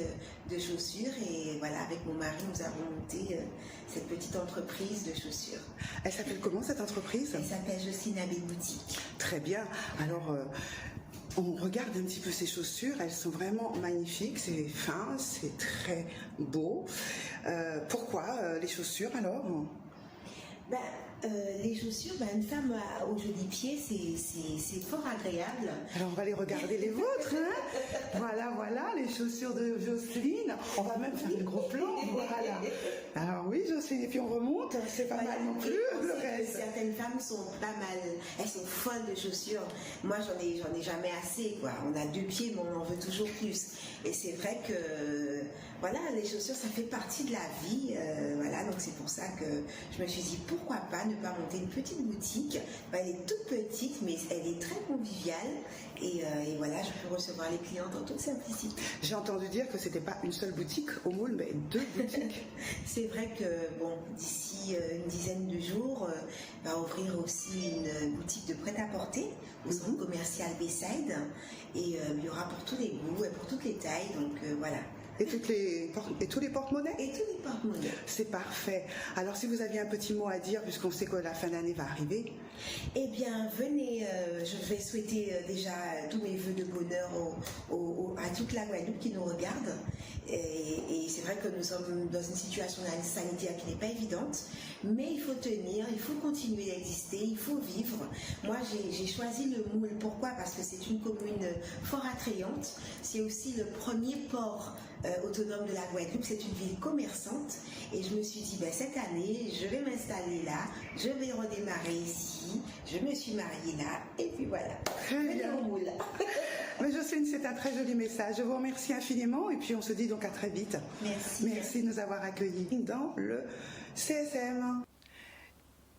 de chaussures. Et voilà, avec mon mari, nous avons monté cette petite entreprise de chaussures. Elle s'appelle comment, cette entreprise? Elle s'appelle Jocelyne Abbé Boutique. Très bien. Alors, on regarde un petit peu ces chaussures. Elles sont vraiment magnifiques. C'est fin, c'est très beau. Pourquoi les chaussures, alors? Les chaussures, une femme aux jolis pieds, c'est fort agréable. Alors on va les regarder les vôtres, hein. Voilà, les chaussures de Jocelyne. On va même faire le gros plan, voilà. Alors oui, Jocelyne, et puis on remonte, c'est pas mal non plus, le reste. Certaines femmes sont pas mal, elles sont folles de chaussures. Moi, j'en ai jamais assez, quoi. On a 2 pieds, mais on en veut toujours plus. Et c'est vrai que, voilà, les chaussures, ça fait partie de la vie, voilà. Donc c'est pour ça que je me suis dit, pourquoi pas ne pas monter une petite boutique. Elle est toute petite, mais elle est très conviviale. Et voilà, je peux recevoir les clientes en toute simplicité. J'ai entendu dire que c'était pas une seule boutique au Moule, mais 2 boutiques. C'est vrai que, d'ici une dizaine de jours, on va ouvrir aussi une boutique de prêt-à-porter au centre commercial Bayside. Et il y aura pour tous les goûts et pour toutes les tailles. Donc voilà. Et tous les porte-monnaies? Et tous les porte-monnaies. C'est parfait. Alors, si vous aviez un petit mot à dire, puisqu'on sait que la fin d'année va arriver. Eh bien, venez, je vais souhaiter déjà tous mes vœux de bonheur à toute la Guadeloupe qui nous regarde. Et c'est vrai que nous sommes dans une situation sanitaire qui n'est pas évidente, mais il faut tenir, il faut continuer d'exister, il faut vivre. Moi, j'ai choisi le Moule. Pourquoi? Parce que c'est une commune fort attrayante. C'est aussi le premier port autonome de la Guadeloupe. C'est une ville commerçante. Et je me suis dit, cette année, je vais m'installer là, je vais redémarrer ici. Je me suis mariée là, et puis voilà. Très bien. Moule. Mais Jocelyne, c'est un très joli message. Je vous remercie infiniment et puis on se dit donc à très vite. Merci. Merci de nous avoir accueillis dans le CSM.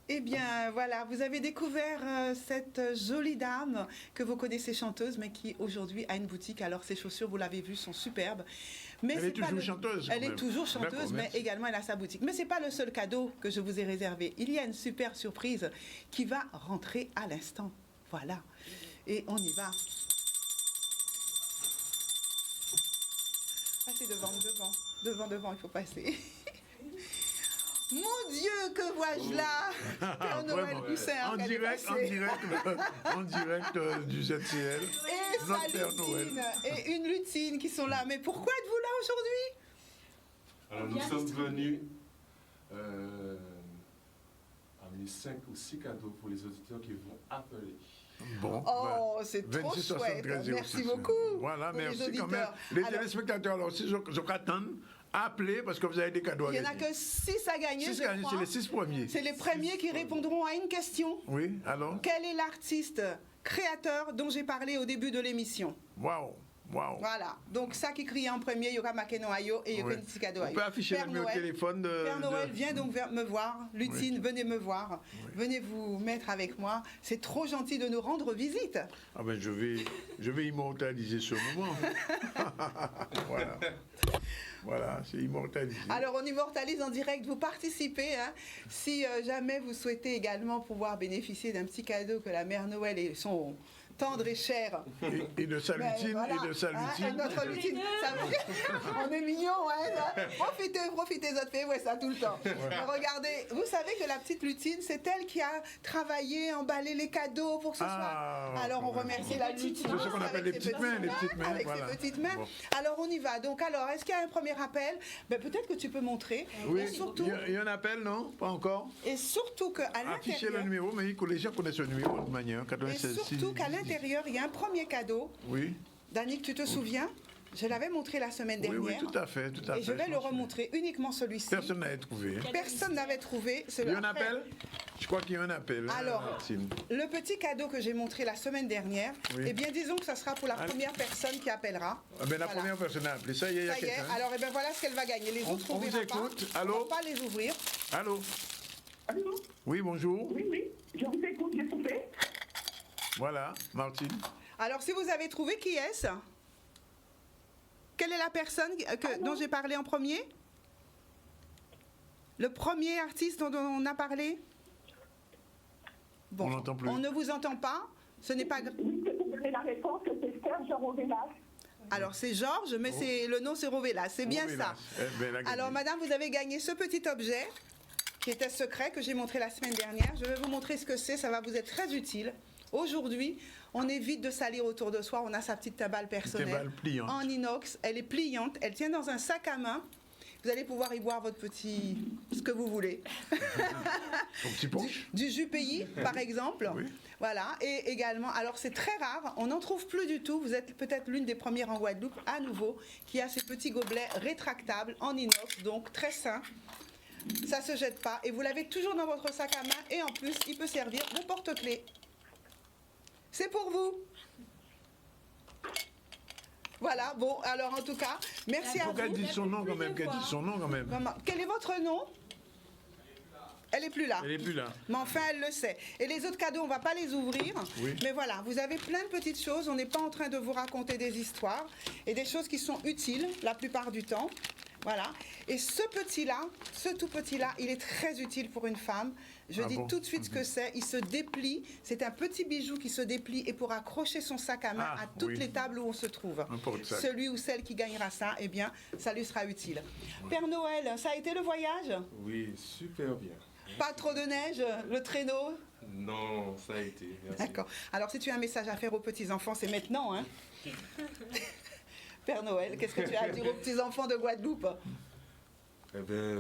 Eh bien, voilà, vous avez découvert cette jolie dame que vous connaissez chanteuse, mais qui aujourd'hui a une boutique. Alors, ses chaussures, vous l'avez vu, sont superbes. Mais elle est toujours chanteuse. Elle est toujours chanteuse, mais également elle a sa boutique. Mais ce n'est pas le seul cadeau que je vous ai réservé. Il y a une super surprise qui va rentrer à l'instant. Voilà. Et on y va. Passez devant, il faut passer. Mon Dieu, que vois-je là? Père Noël Poussin, en direct du ZCL. Et sa Lutine, et une Lutine qui sont là. Mais pourquoi êtes-vous là aujourd'hui? Alors nous sommes venus amener 5 ou 6 cadeaux pour les auditeurs qui vont appeler. Bon, c'est trop chouette. Merci beaucoup. Voilà, merci quand même. Les téléspectateurs, alors si je attends, appelez parce que vous avez des cadeaux à gagner. Il n'y en a que 6 à gagner, je crois. C'est les 6 premiers. C'est les premiers qui répondront à une question. Oui, alors? Quel est l'artiste créateur dont j'ai parlé au début de l'émission? Waouh! Wow. Voilà, donc ça qui crie en premier, il y aura Makeno Ayo et il y aura un petit cadeau. On peut afficher le numéro de téléphone de... Père Noël, viens donc me voir. Lutine, venez me voir. Venez vous mettre avec moi. C'est trop gentil de nous rendre visite. Ah ben je vais immortaliser ce moment. Voilà, c'est immortalisé. Alors on immortalise en direct, vous participez. Hein. Si jamais vous souhaitez également pouvoir bénéficier d'un petit cadeau que la Mère Noël et son... tendre et cher. Et de sa lutine, voilà. Et de sa lutine. Notre lutine, on est mignons, hein. Profitez, autres fait, ouais, ça tout le temps. Ouais. Regardez, vous savez que la petite lutine, c'est elle qui a travaillé, emballé les cadeaux pour ce soir. Alors on remercie la lutine. C'est ce qu'on appelle les petites mains. Avec ses petites mains. Bon. Alors on y va. Donc alors, est-ce qu'il y a un premier appel? Peut-être que tu peux montrer. Oui, il y a un appel, non? Pas encore. Et surtout qu'à l'intérieur... Afficher le numéro, mais les gens connaissent le numéro de manière 96. Et surtout qu'à l'intérieur, il y a un premier cadeau. Oui. Danick, tu te souviens? Je l'avais montré la semaine dernière. Oui, tout à fait. Et je vais le remontrer uniquement celui-ci. Personne n'avait trouvé. Personne n'avait trouvé. Il y a un appel? Je crois qu'il y a un appel. Alors, le petit cadeau que j'ai montré la semaine dernière, eh bien, disons que ça sera pour la première personne qui appellera. La première personne a appelé. Ça y est, il y a quelqu'un. Alors, voilà ce qu'elle va gagner. Les autres, on vous écoute. Allô? On ne va pas les ouvrir. Allô? Allô? Oui, bonjour. Oui, je vous écoute, j'ai coupé. Voilà, Martine. Alors, si vous avez trouvé, qui est-ce? Quelle est la personne dont j'ai parlé en premier? Le premier artiste dont on a parlé? Bon, on ne vous entend pas. Ce n'est pas grave. La réponse, c'est Serge Rovelas. Alors, c'est Georges, mais le nom, c'est Rovelas. C'est bien ça. Alors, madame, vous avez gagné ce petit objet qui était secret, que j'ai montré la semaine dernière. Je vais vous montrer ce que c'est. Ça va vous être très utile. Aujourd'hui, on évite de salir autour de soi. On a sa petite tabale personnelle en inox. Elle est pliante. Elle tient dans un sac à main. Vous allez pouvoir y boire ce que vous voulez. Du jus pays, par exemple. Oui. Voilà. Et également, alors c'est très rare, on n'en trouve plus du tout. Vous êtes peut-être l'une des premières en Guadeloupe, à nouveau, qui a ces petits gobelets rétractables en inox, donc très sain. Ça ne se jette pas. Et vous l'avez toujours dans votre sac à main. Et en plus, il peut servir de porte-clés. C'est pour vous. Voilà, bon, alors en tout cas, merci à vous. Qu'elle dise son nom quand même, Quel est votre nom? Elle n'est plus là. Elle n'est plus là. Mais enfin, elle le sait. Et les autres cadeaux, on ne va pas les ouvrir. Oui. Mais voilà, vous avez plein de petites choses. On n'est pas en train de vous raconter des histoires. Et des choses qui sont utiles, la plupart du temps. Voilà. Et ce tout petit-là, il est très utile pour une femme. Je dis tout de suite ce que c'est. Il se déplie. C'est un petit bijou qui se déplie et pour accrocher son sac à main à toutes les tables où on se trouve. Celui ou celle qui gagnera ça, eh bien, ça lui sera utile. Père Noël, ça a été le voyage? Oui, super bien. Pas trop de neige, le traîneau? Non, ça a été. Merci. D'accord. Alors, si tu as un message à faire aux petits-enfants, c'est maintenant, hein? Père Noël, qu'est-ce que tu as à dire aux petits-enfants de Guadeloupe? Eh bien...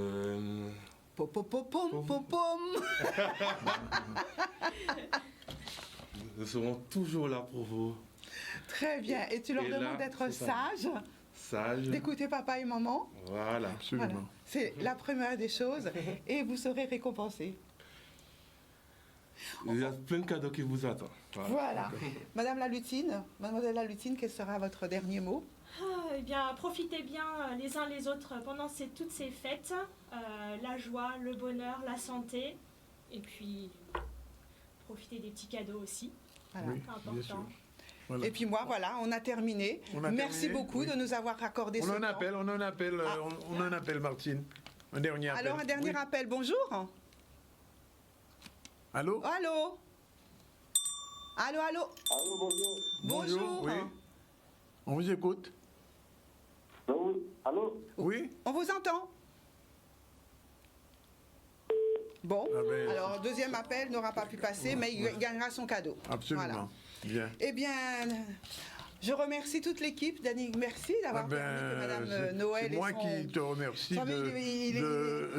Nous serons toujours là pour vous. Très bien. Et tu leur demandes d'être sages? Sage. D'écouter papa et maman? Voilà, absolument. Voilà. C'est la première des choses et vous serez récompensés. Il y a plein de cadeaux qui vous attendent. Voilà. Madame Mademoiselle Lalutine, quel sera votre dernier mot? Eh bien, profitez bien les uns les autres pendant toutes ces fêtes. La joie, le bonheur, la santé. Et puis, profitez des petits cadeaux aussi. Voilà. Oui, c'est important. Voilà. Et puis moi, voilà, on a terminé. Merci beaucoup de nous avoir accordé ce temps. On en appelle Martine. Un dernier appel. Alors, un dernier appel. Bonjour. Allô? Allô? Allô, allô? Allô, bonjour. Bonjour. Oui. On vous écoute. Allô? Oui. On vous entend. Bon, alors deuxième appel n'aura pas pu passer, mais il gagnera son cadeau. Absolument. Voilà. Bien. Eh bien, je remercie toute l'équipe. Dany, merci d'avoir permis que Madame Noël c'est moi qui te remercie de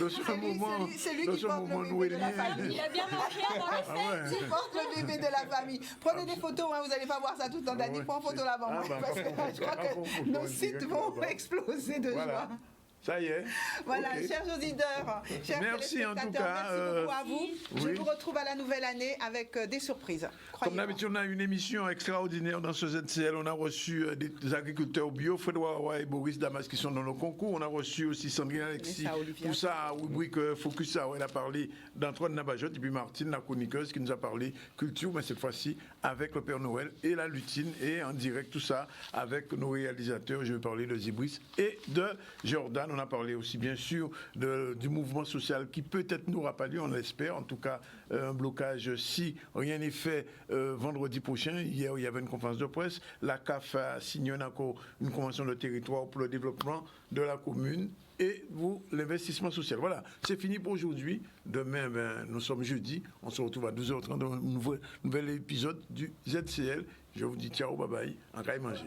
ce moment. C'est lui qui porte le bébé de la famille. Il a bien mangé avant la fête. Qui porte le bébé de la famille. Prenez des photos, hein, vous n'allez pas voir ça tout le temps. Dany, prends photo là-bas. Parce que je crois que nos sites vont exploser de joie. Ça y est. Voilà, chers auditeurs, chers merci en tout cas. Merci beaucoup à vous. Je vous retrouve à la nouvelle année avec des surprises. Comme d'habitude, on a une émission extraordinaire dans ce ZCL. On a reçu des agriculteurs bio, Frédéric Roy et Boris Damas qui sont dans nos concours. On a reçu aussi Sandrine Alexis. Tout ça, rubrique Focus, elle a parlé d'Antoine Nabajot et puis Martine, la chroniqueuse, qui nous a parlé culture, mais cette fois-ci avec le Père Noël et la lutine et en direct, tout ça avec nos réalisateurs. Je vais parler de Zibris et de Jordan. On a parlé aussi, bien sûr, du mouvement social qui peut-être n'aura pas lieu, on l'espère. En tout cas, un blocage si rien n'est fait vendredi prochain. Hier, il y avait une conférence de presse. La CAF a signé une convention de territoire pour le développement de la commune et pour l'investissement social. Voilà, c'est fini pour aujourd'hui. Demain, nous sommes jeudi. On se retrouve à 12h30 dans un nouvel épisode du ZCL. Je vous dis ciao, bye bye. En cas de manger.